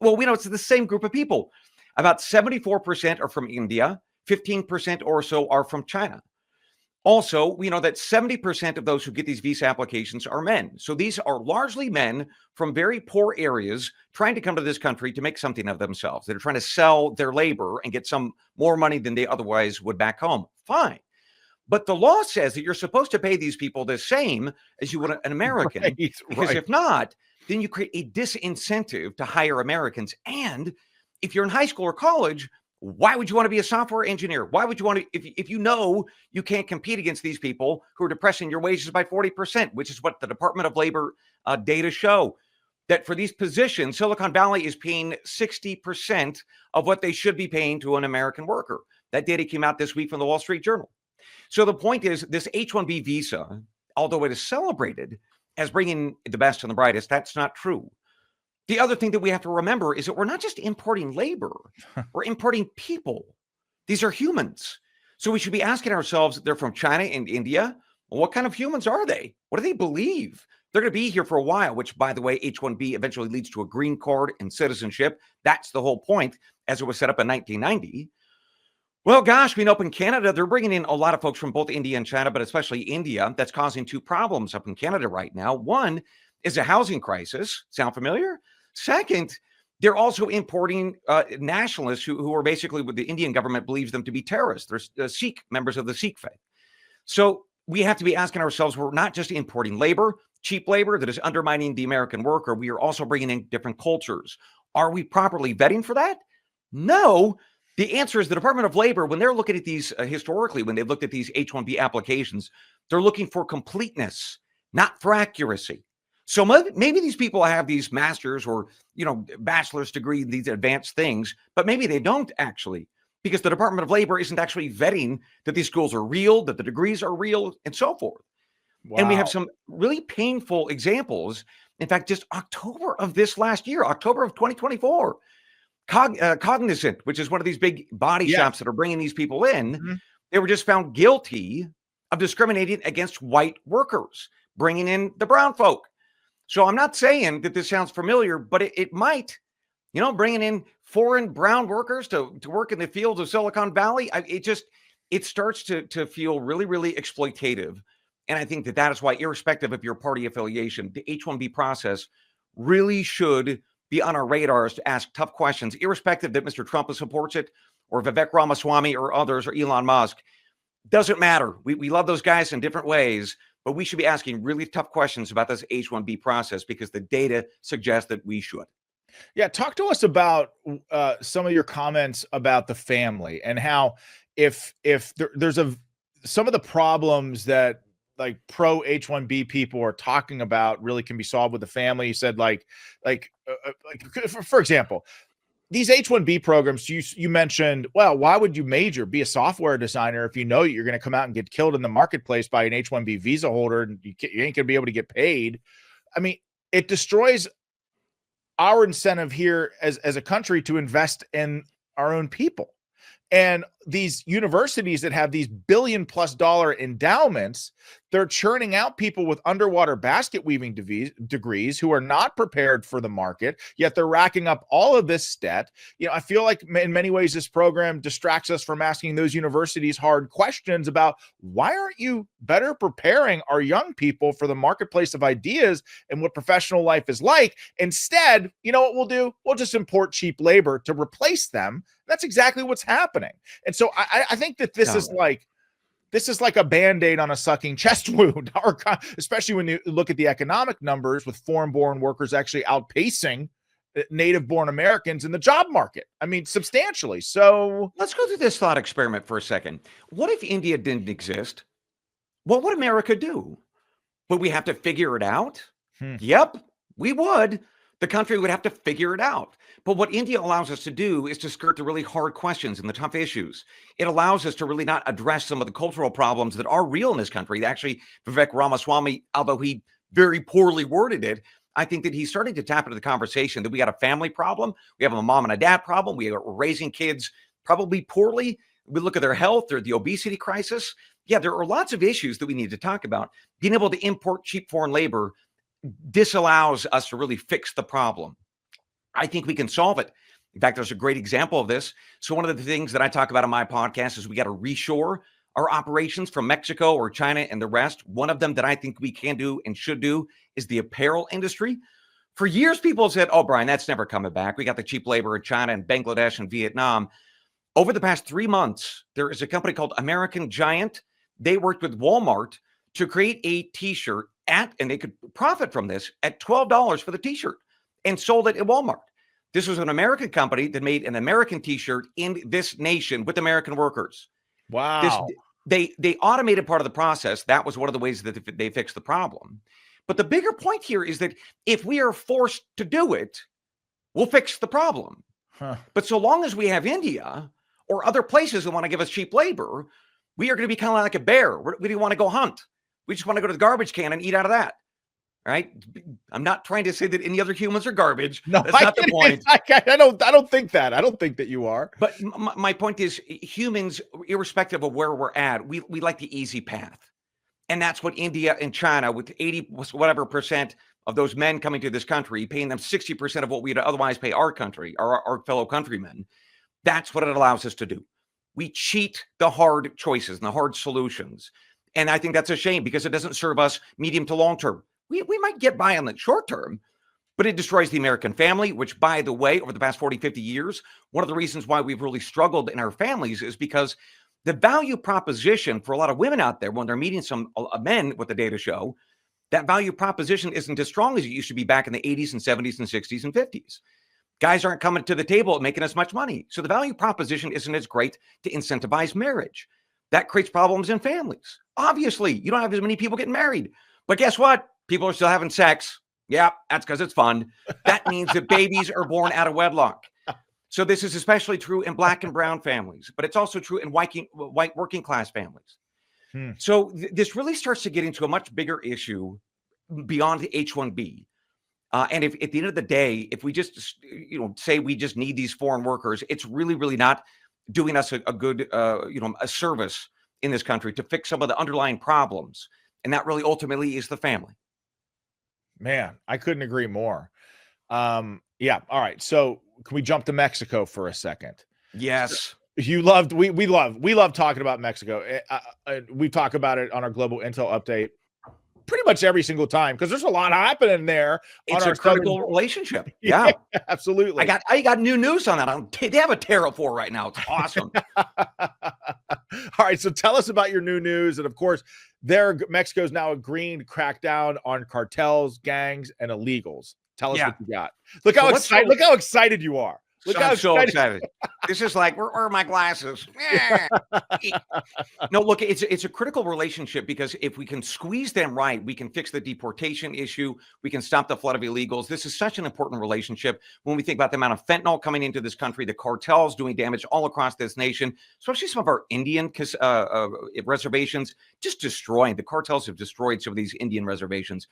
Well, we know it's the same group of people. About 74% are from India. 15% or so are from China. Also, we know that 70% of those who get these visa applications are men. So these are largely men from very poor areas trying to come to this country to make something of themselves. They're trying to sell their labor and get some more money than they otherwise would back home. Fine. But the law says that you're supposed to pay these people the same as you would an American. Right, because right. if not, then you create a disincentive to hire Americans. And if you're in high school or college, why would you want to be a software engineer? Why would you want to, if you know you can't compete against these people who are depressing your wages by 40%, which is what the Department of Labor data show, that for these positions, Silicon Valley is paying 60% of what they should be paying to an American worker. That data came out this week from the Wall Street Journal. So the point is, this H-1B visa, although it is celebrated as bringing the best and the brightest, that's not true. The other thing that we have to remember is that we're not just importing labor, we're importing people. These are humans. So we should be asking ourselves, they're from China and India. Well, what kind of humans are they? What do they believe? They're going to be here for a while, which, by the way, H-1B eventually leads to a green card and citizenship. That's the whole point, as it was set up in 1990. Well, gosh, we know up in Canada, they're bringing in a lot of folks from both India and China, but especially India. That's causing two problems up in Canada right now. One is a housing crisis. Sound familiar? Second, they're also importing nationalists who are basically what the Indian government believes them to be terrorists. They're Sikh members of the Sikh faith. So we have to be asking ourselves, we're not just importing labor, cheap labor that is undermining the American worker. We are also bringing in different cultures. Are we properly vetting for that? No. The answer is the Department of Labor, when they're looking at these historically, when they've looked at these H-1B applications, they're looking for completeness, not for accuracy. So maybe these people have these masters or, bachelor's degree, these advanced things, but maybe they don't actually, because the Department of Labor isn't actually vetting that these schools are real, that the degrees are real, and so forth. Wow. And we have some really painful examples. In fact, just October of this last year, October of 2024, Cognizant, which is one of these big body shops that are bringing these people in, they were just found guilty of discriminating against white workers, bringing in the brown folk. So I'm not saying that this sounds familiar, but it might, bringing in foreign brown workers to work in the fields of Silicon Valley. It starts to feel really, really exploitative. And I think that is why, irrespective of your party affiliation, the H-1B process really should be on our radars to ask tough questions, irrespective that Mr. Trump supports it or Vivek Ramaswamy or others or Elon Musk. Doesn't matter. We love those guys in different ways. But we should be asking really tough questions about this H-1B process because the data suggests that we should. Yeah, talk to us about some of your comments about the family and how if there's some of the problems that like pro H-1B people are talking about really can be solved with the family. You said for example, these H-1B programs, you mentioned, well, why would you be a software designer if you know you're going to come out and get killed in the marketplace by an H-1B visa holder and you ain't going to be able to get paid? I mean, it destroys our incentive here as a country to invest in our own people. And these universities that have these $billion+ endowments, they're churning out people with underwater basket weaving degrees who are not prepared for the market, yet they're racking up all of this debt. I feel like in many ways this program distracts us from asking those universities hard questions about why aren't you better preparing our young people for the marketplace of ideas and what professional life is like. Instead, you know what we'll do? We'll just import cheap labor to replace them. That's exactly what's happening. And so I think that this is like a Band-Aid on a sucking chest wound, or especially when you look at the economic numbers with foreign-born workers actually outpacing native-born Americans in the job market. I mean, substantially. So let's go through this thought experiment for a second. What if India didn't exist? What would America do? Would we have to figure it out? Yep, we would. The country would have to figure it out. But what India allows us to do is to skirt the really hard questions and the tough issues. It allows us to really not address some of the cultural problems that are real in this country. Actually, Vivek Ramaswamy, although he very poorly worded it, I think that he's starting to tap into the conversation that we got a family problem. We have a mom and a dad problem. We're raising kids probably poorly. We look at their health or the obesity crisis. Yeah, there are lots of issues that we need to talk about. Being able to import cheap foreign labor disallows us to really fix the problem. I think we can solve it. In fact, there's a great example of this. So one of the things that I talk about on my podcast is we got to reshore our operations from Mexico or China and the rest. One of them that I think we can do and should do is the apparel industry. For years, people have said, oh, Brian, that's never coming back. We got the cheap labor in China and Bangladesh and Vietnam. Over the past 3 months, there is a company called American Giant. They worked with Walmart to create a t-shirt and they could profit from this at $12 for the t-shirt and sold it at Walmart. This was an American company that made an American t-shirt in this nation with American workers. Wow. They automated part of the process. That was one of the ways that they fixed the problem. But the bigger point here is that if we are forced to do it, we'll fix the problem. But so long as we have India or other places that want to give us cheap labor, we are going to be kind of like a bear. We don't want to go hunt. We just want to go to the garbage can and eat out of that. Right? I'm not trying to say that any other humans are garbage. No, that's not the point. I don't think that. I don't think that you are. But my point is, humans, irrespective of where we're at, we like the easy path. And that's what India and China, with 80 whatever percent of those men coming to this country, paying them 60% of what we'd otherwise pay our country, our fellow countrymen. That's what it allows us to do. We cheat the hard choices and the hard solutions. And I think that's a shame because it doesn't serve us medium to long term. We might get by on the short term, but it destroys the American family, which, by the way, over the past 40, 50 years, one of the reasons why we've really struggled in our families is because the value proposition for a lot of women out there, when they're meeting some men, what the data show, that value proposition isn't as strong as it used to be back in the 80s and 70s and 60s and 50s. Guys aren't coming to the table and making as much money. So the value proposition isn't as great to incentivize marriage. That creates problems in families. Obviously, you don't have as many people getting married. But guess what? People are still having sex. Yeah, that's because it's fun. That means that babies are born out of wedlock. So this is especially true in Black and brown families, but it's also true in white working class families. So this really starts to get into a much bigger issue beyond the H-1B. And if at the end of the day, if we just say we just need these foreign workers, it's really, really not doing us a good a service in this country to fix some of the underlying problems. And that really ultimately is the family. Man, I couldn't agree more. Yeah. All right. So can we jump to Mexico for a second? Yes. We love talking about Mexico. We talk about it on our Global Intel Update pretty much every single time because there's a lot happening there. It's a critical relationship. Yeah, absolutely. I got new news on that. They have a tariff war right now. It's awesome. All right, so tell us about your new news, and of course, Mexico's now agreeing to crack down on cartels, gangs, and illegals. Tell us what you got. Look how excited you are. I'm so excited. This is like, where are my glasses? No, look, it's a critical relationship because if we can squeeze them right, we can fix the deportation issue. We can stop the flood of illegals. This is such an important relationship when we think about the amount of fentanyl coming into this country, the cartels doing damage all across this nation, especially some of our Indian reservations, just destroying. The cartels have destroyed some of these Indian reservations.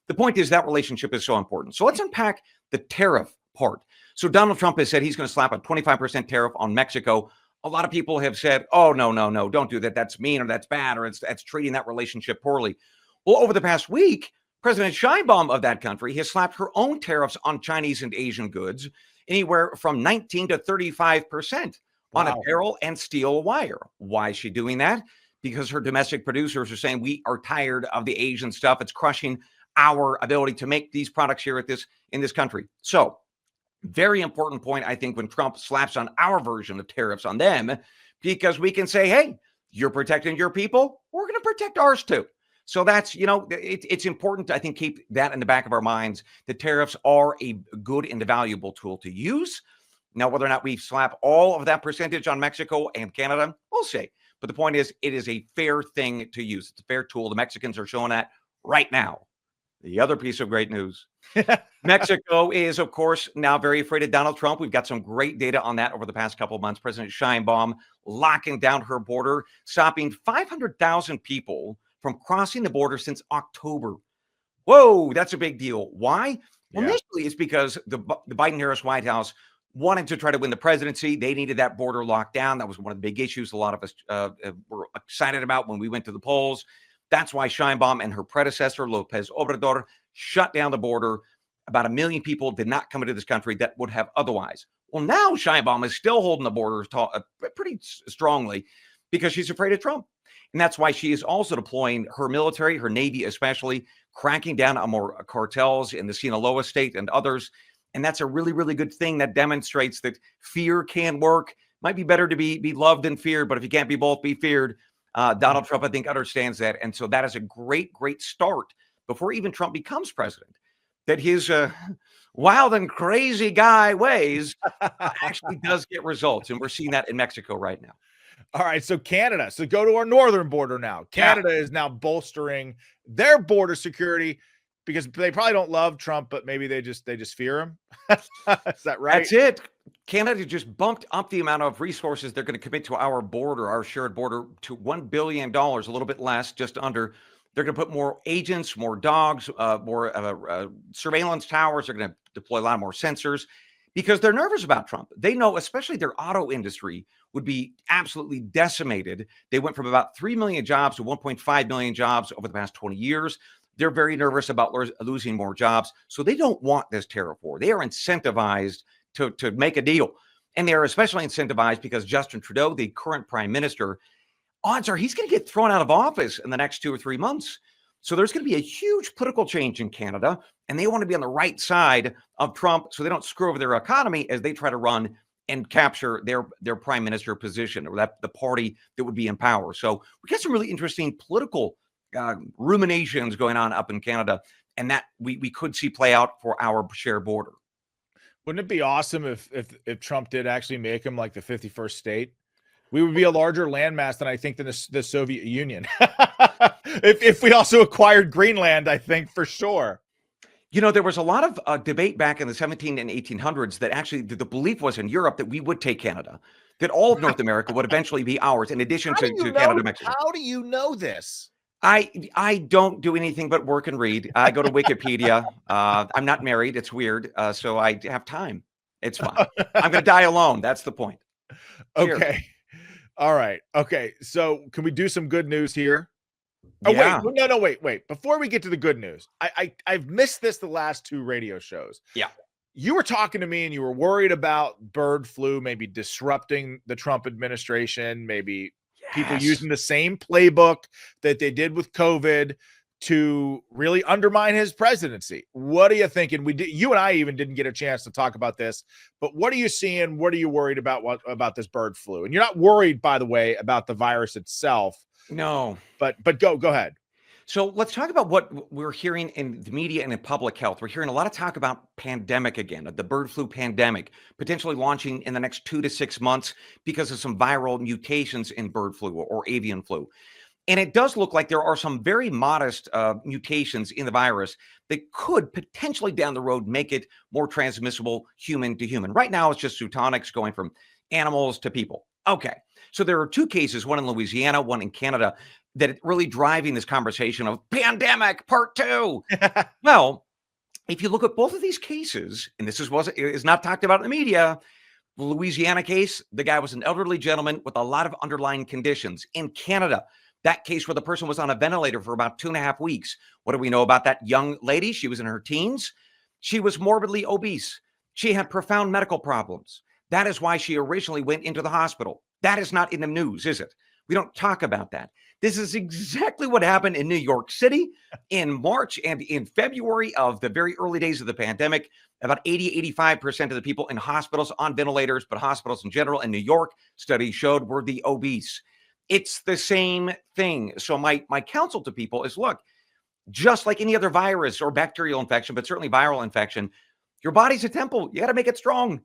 The point is that relationship is so important. So let's unpack the tariff part. So Donald Trump has said he's going to slap a 25% tariff on Mexico a lot of people have said, oh, no, no, no, don't do that. That's mean or that's bad or that's treating that relationship poorly. Well, over the past week, President Sheinbaum of that country has slapped her own tariffs on Chinese and Asian goods anywhere from 19 to 35% on apparel and steel wire. Why is she doing that? Because her domestic producers are saying we are tired of the Asian stuff. It's crushing our ability to make these products here in this country. So very important point, I think, when Trump slaps on our version of tariffs on them, because we can say, hey, you're protecting your people. We're going to protect ours too. So that's, it's important to, I think, keep that in the back of our minds. The tariffs are a good and valuable tool to use. Now, whether or not we slap all of that percentage on Mexico and Canada, we'll see. But the point is, it is a fair thing to use. It's a fair tool. The Mexicans are showing that right now. The other piece of great news, Mexico is, of course, now very afraid of Donald Trump. We've got some great data on that over the past couple of months. President Sheinbaum locking down her border, stopping 500,000 people from crossing the border since October. Whoa, that's a big deal. Why? Well, initially, it's because the Biden-Harris White House wanted to try to win the presidency. They needed that border locked down. That was one of the big issues a lot of us were excited about when we went to the polls. That's why Sheinbaum and her predecessor, Lopez Obrador, shut down the border. About 1 million people did not come into this country that would have otherwise. Well, now Sheinbaum is still holding the border pretty strongly because she's afraid of Trump. And that's why she is also deploying her military, her Navy especially, cracking down on more cartels in the Sinaloa state and others. And that's a really, really good thing that demonstrates that fear can work. Might be better to be loved than feared, but if you can't be both, be feared. Donald Trump, I think, understands that. And so that is a great, great start before even Trump becomes president, that his wild and crazy guy ways actually does get results. And we're seeing that in Mexico right now. All right, so Canada. So go to our northern border now. Canada is now bolstering their border security because they probably don't love Trump, but maybe they just fear him. Is that right? That's it. Canada just bumped up the amount of resources they're going to commit to our border, our shared border, to $1 billion, a little bit less, just under. They're going to put more agents, more dogs, more surveillance towers. They're going to deploy a lot more sensors because they're nervous about Trump. They know, especially their auto industry would be absolutely decimated. They went from about 3 million jobs to 1.5 million jobs over the past 20 years. They're very nervous about losing more jobs. So they don't want this tariff war. They are incentivized to make a deal. And they're especially incentivized because Justin Trudeau, the current prime minister, odds are he's going to get thrown out of office in the next 2 or 3 months. So there's going to be a huge political change in Canada, and they want to be on the right side of Trump so they don't screw over their economy as they try to run and capture their prime minister position, or the party that would be in power. So we got some really interesting political ruminations going on up in Canada, and that we could see play out for our shared border. Wouldn't it be awesome if Trump did actually make him like the 51st state? We would be a larger landmass than I think than the Soviet Union. if we also acquired Greenland, I think for sure. There was a lot of debate back in the 17 and 1800s that actually the belief was in Europe that we would take Canada, that all of North America would eventually be ours in addition to Canada, Mexico. How do you know this? I don't do anything but work and read. I go to Wikipedia. I'm not married. It's weird. So I have time. It's fine. I'm going to die alone. That's the point. Okay. Cheers. All right. Okay. So can we do some good news here? Oh, yeah. Wait. Before we get to the good news, I've missed this the last 2 radio shows. Yeah. You were talking to me and you were worried about bird flu maybe disrupting the Trump administration, maybe people using the same playbook that they did with COVID to really undermine his presidency. What are you thinking? You and I even didn't get a chance to talk about this, but what are you seeing? What are you worried about about this bird flu? And you're not worried, by the way, about the virus itself. No, but go ahead. So let's talk about what we're hearing in the media and in public health. We're hearing a lot of talk about pandemic again, the bird flu pandemic, potentially launching in the next 2 to 6 months because of some viral mutations in bird flu or avian flu. And it does look like there are some very modest mutations in the virus that could potentially down the road make it more transmissible human to human. Right now, it's just zoonotics going from animals to people. Okay. So there are 2 cases, one in Louisiana, one in Canada, that are really driving this conversation of pandemic part 2. Well, if you look at both of these cases, and this is not talked about in the media, The Louisiana case, the guy was an elderly gentleman with a lot of underlying conditions. In Canada, that case where the person was on a ventilator for about 2.5 weeks. What do we know about that young lady? She was in her teens. She was morbidly obese. She had profound medical problems. That is why she originally went into the hospital. That is not in the news, is it? We don't talk about that. This is exactly what happened in New York City in March and in February of the very early days of the pandemic. About 85% of the people in hospitals on ventilators, but hospitals in general in New York, studies showed were the obese. It's the same thing. So my counsel to people is, look, just like any other virus or bacterial infection, but certainly viral infection, your body's a temple. You got to make it strong.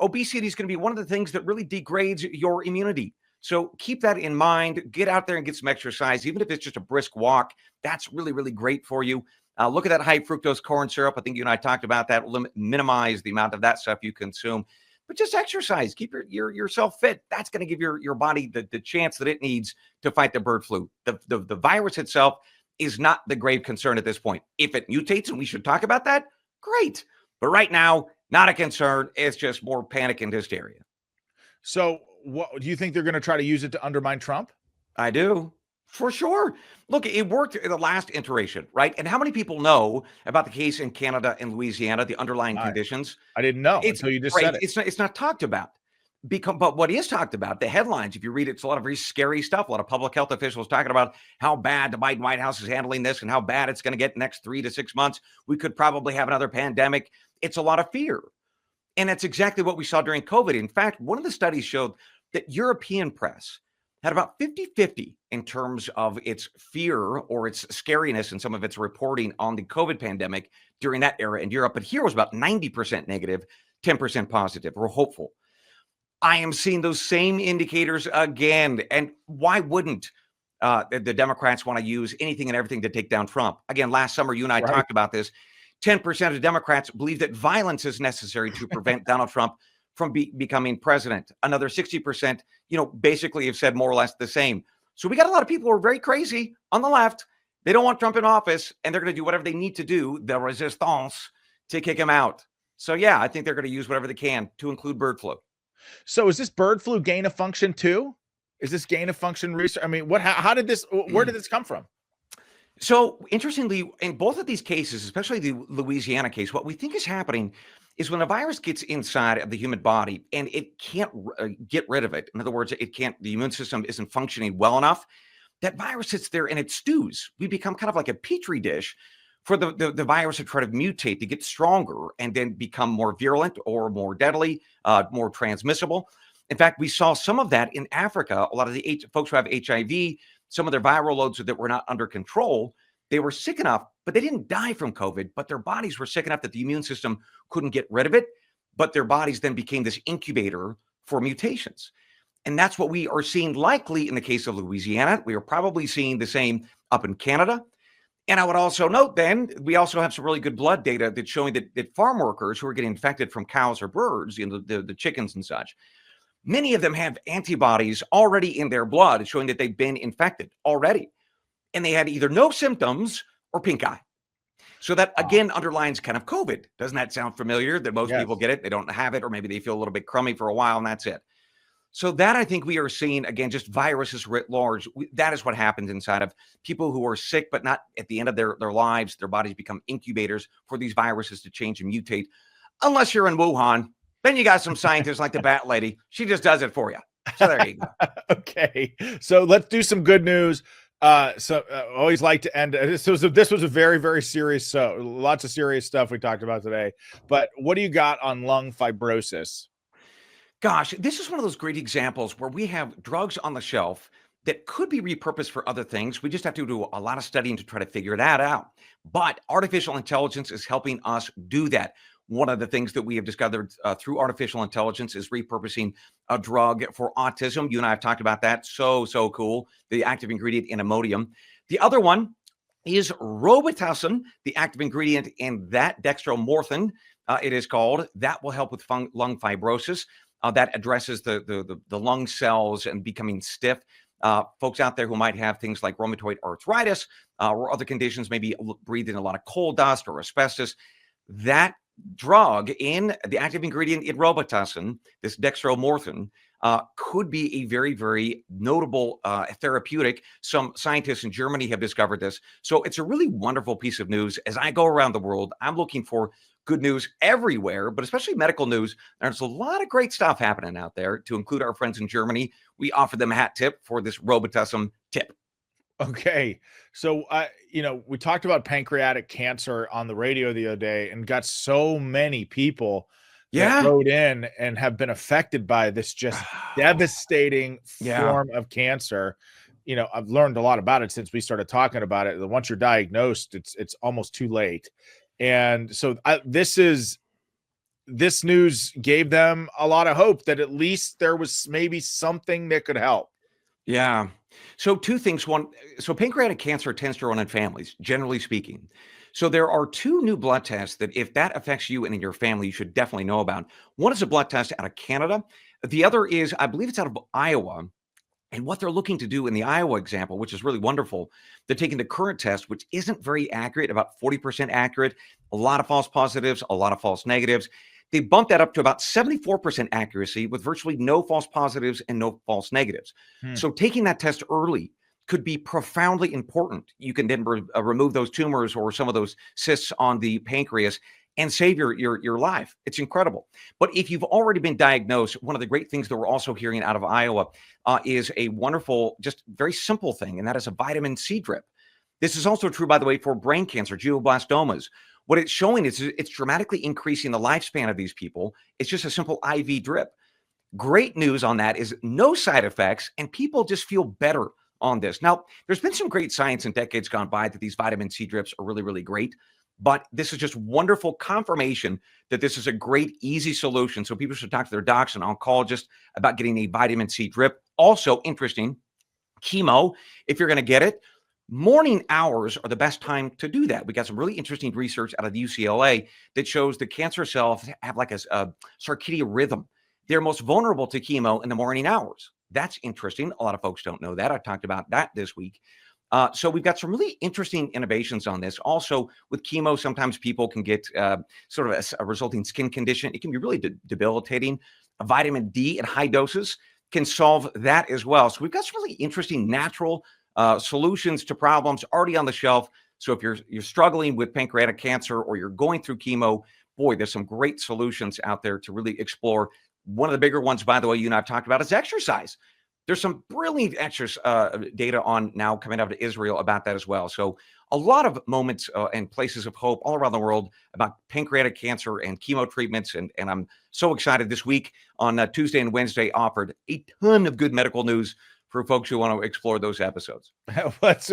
Obesity is going to be one of the things that really degrades your immunity. So keep that in mind. Get out there and get some exercise, even if it's just a brisk walk. That's really, really great for you. Look at that high fructose corn syrup. I think you and I talked about that. Minimize the amount of that stuff you consume. But just exercise. Keep yourself fit. That's going to give your body the chance that it needs to fight the bird flu. The virus itself is not the grave concern at this point. If it mutates and we should talk about that, great. But right now, not a concern. It's just more panic and hysteria. So what do you think they're going to try to use it to undermine Trump? I do. For sure. Look, it worked in the last iteration, right? And how many people know about the case in Canada and Louisiana, the underlying conditions? I didn't know until you just said it. It's not talked about. But what is talked about, the headlines, if you read it, it's a lot of very scary stuff. A lot of public health officials talking about how bad the Biden White House is handling this and how bad it's going to get next 3 to 6 months. We could probably have another pandemic. It's a lot of fear. And that's exactly what we saw during COVID. In fact, one of the studies showed that European press had about 50-50 in terms of its fear or its scariness and some of its reporting on the COVID pandemic during that era in Europe. But here was about 90% negative, 10% positive. We're hopeful. I am seeing those same indicators again. And why wouldn't the Democrats want to use anything and everything to take down Trump? Again, last summer, you and I talked about this. 10% of Democrats believe that violence is necessary to prevent Donald Trump from becoming president. Another 60%, basically have said more or less the same. So we got a lot of people who are very crazy on the left. They don't want Trump in office, and they're going to do whatever they need to do, the resistance, to kick him out. So yeah, I think they're going to use whatever they can, to include bird flu. So is this bird flu gain of function too? Is this gain of function research? I mean, how did this, where did this come from? So interestingly, in both of these cases, especially the Louisiana case, what we think is happening is when a virus gets inside of the human body and it can't get rid of it. In other words, the immune system isn't functioning well enough. That virus sits there and it stews. We become kind of like a petri dish for the virus to try to mutate, to get stronger and then become more virulent or more deadly, more transmissible. In fact, we saw some of that in Africa. A lot of the folks who have HIV, some of their viral loads that were not under control, they were sick enough, but they didn't die from COVID, but their bodies were sick enough that the immune system couldn't get rid of it, but their bodies then became this incubator for mutations. And that's what we are seeing likely in the case of Louisiana. We are probably seeing the same up in Canada. And I would also note then, we also have some really good blood data that's showing that farm workers who are getting infected from cows or birds, the chickens and such, many of them have antibodies already in their blood showing that they've been infected already. And they had either no symptoms or pink eye. So that, again, underlines kind of COVID. Doesn't that sound familiar that most people get it? They don't have it, or maybe they feel a little bit crummy for a while, and that's it. So that, I think we are seeing, again, just viruses writ large. That is what happens inside of people who are sick, but not at the end of their lives. Their bodies become incubators for these viruses to change and mutate. Unless you're in Wuhan, then you got some scientists like the Bat Lady. She just does it for you. So there you go. Okay. So let's do some good news. Always like to end. This was a very, very serious. Lots of serious stuff we talked about today. But what do you got on lung fibrosis? Gosh, this is one of those great examples where we have drugs on the shelf that could be repurposed for other things. We just have to do a lot of studying to try to figure that out. But artificial intelligence is helping us do that. One of the things that we have discovered through artificial intelligence is repurposing a drug for autism. You and I have talked about that. So cool. The active ingredient in Imodium. The other one is Robitussin, the active ingredient in that, dextromorphin, it is called. That will help with lung fibrosis. That addresses the lung cells and becoming stiff. Folks out there who might have things like rheumatoid arthritis or other conditions, maybe breathing a lot of coal dust or asbestos, that drug in the active ingredient in Robitussin, this dextromorphin, could be a very, very notable therapeutic. Some scientists in Germany have discovered this. So it's a really wonderful piece of news. As I go around the world, I'm looking for good news everywhere, but especially medical news. There's a lot of great stuff happening out there, to include our friends in Germany. We offer them a hat tip for this Robitussin tip. Okay. So, we talked about pancreatic cancer on the radio the other day and got so many people that wrote in and have been affected by this just devastating form of cancer. I've learned a lot about it since we started talking about it. Once you're diagnosed, it's almost too late. And so this news gave them a lot of hope that at least there was maybe something that could help. Yeah. So two things. One, so pancreatic cancer tends to run in families, generally speaking. So there are two new blood tests that, if that affects you and in your family, you should definitely know about. One is a blood test out of Canada. The other is, I believe it's out of Iowa. And what they're looking to do in the Iowa example, which is really wonderful, they're taking the current test, which isn't very accurate, about 40% accurate, a lot of false positives, a lot of false negatives. They bumped that up to about 74% accuracy with virtually no false positives and no false negatives. So taking that test early could be profoundly important. You can then remove those tumors or some of those cysts on the pancreas and save your life. It's incredible. But if you've already been diagnosed, one of the great things that we're also hearing out of Iowa is a wonderful, just very simple thing, and that is a vitamin C drip. This is also true, by the way, for brain cancer, glioblastomas. What it's showing is it's dramatically increasing the lifespan of these people. It's just a simple IV drip. Great news on that is no side effects, and people just feel better on this. Now, there's been some great science in decades gone by that these vitamin C drips are really, really great. But this is just wonderful confirmation that this is a great, easy solution. So people should talk to their docs and oncologists about getting a vitamin C drip. Also interesting, chemo, if you're going to get it, morning hours are the best time to do that. We got some really interesting research out of the UCLA that shows the cancer cells have like a circadian rhythm. They're most vulnerable to chemo in the morning hours. That's interesting. A lot of folks don't know that. I talked about that this week. So we've got some really interesting innovations on this. Also, with chemo, sometimes people can get sort of a resulting skin condition. It can be really debilitating. A vitamin D in high doses can solve that as well. So we've got some really interesting natural solutions to problems already on the shelf. So if you're struggling with pancreatic cancer or you're going through chemo, boy, there's some great solutions out there to really explore. One of the bigger ones, by the way, you and I've talked about is exercise. There's some brilliant data on now coming out of Israel about that as well. So a lot of moments and places of hope all around the world about pancreatic cancer and chemo treatments. And I'm so excited this week on Tuesday and Wednesday offered a ton of good medical news for folks who want to explore those episodes.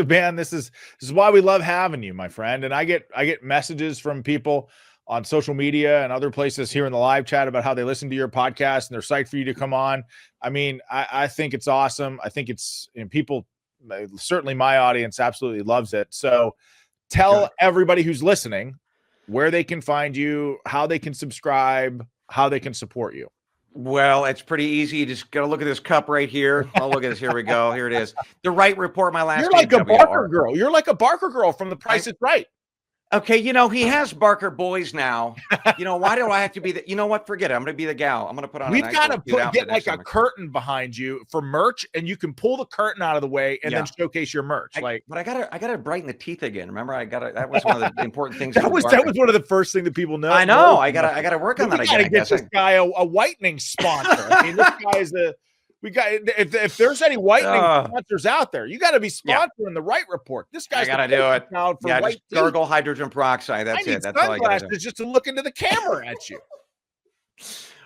Man, this is why we love having you, my friend. And I get messages from people on social media and other places here in the live chat about how they listen to your podcast and they're psyched for you to come on. I mean, I think it's awesome. I think it's, and people, certainly my audience absolutely loves it. So tell everybody who's listening where they can find you, how they can subscribe, how they can support you. Well, it's pretty easy. You just got to look at this cup right here. Oh, look at this. Here we go. Here it is. The Right Report, my last name. You're like a Barker girl. You're like a Barker girl from The Price is Right. Okay, he has Barker boys now. Why do I have to be the? You know what? Forget it. I'm going to be the gal. I'm going to put on. We've got to get like a curtain behind you for merch, and you can pull the curtain out of the way and then showcase your merch. But I gotta brighten the teeth again. Remember, that was one of the important things. that was one of the first thing that people know. I know. I gotta work on that again. We gotta get this guy a whitening sponsor. I mean, this guy is if there's any whitening sponsors out there, you got to be sponsoring The Right Report. This guy's got to do it. Just gargle hydrogen peroxide. That's it. That's all I got to do. Just to look into the camera at you.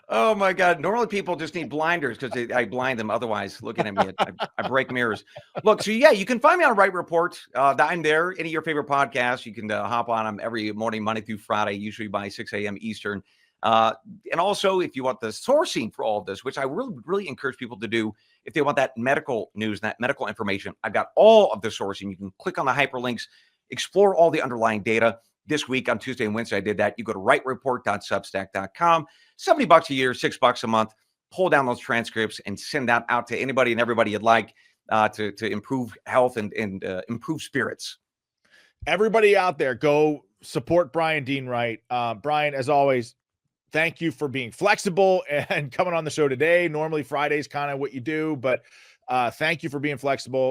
Oh my God! Normally people just need blinders because I blind them. Otherwise, looking at me, I break mirrors. Look, so you can find me on Right Report. I'm there. Any of your favorite podcasts, you can hop on them every morning, Monday through Friday, usually by 6 a.m. Eastern. And also, if you want the sourcing for all of this, which I really encourage people to do, if they want that medical news, that medical information, I've got all of the sourcing. You can click on the hyperlinks, explore all the underlying data. This week on Tuesday and Wednesday, I did that. You go to rightreport.substack.com, $70 a year, $6 a month. Pull down those transcripts and send that out to anybody and everybody you'd like to improve health and improve spirits. Everybody out there, go support Brian Dean Wright. Brian, as always, thank you for being flexible and coming on the show today. Normally Friday's kind of what you do, but thank you for being flexible.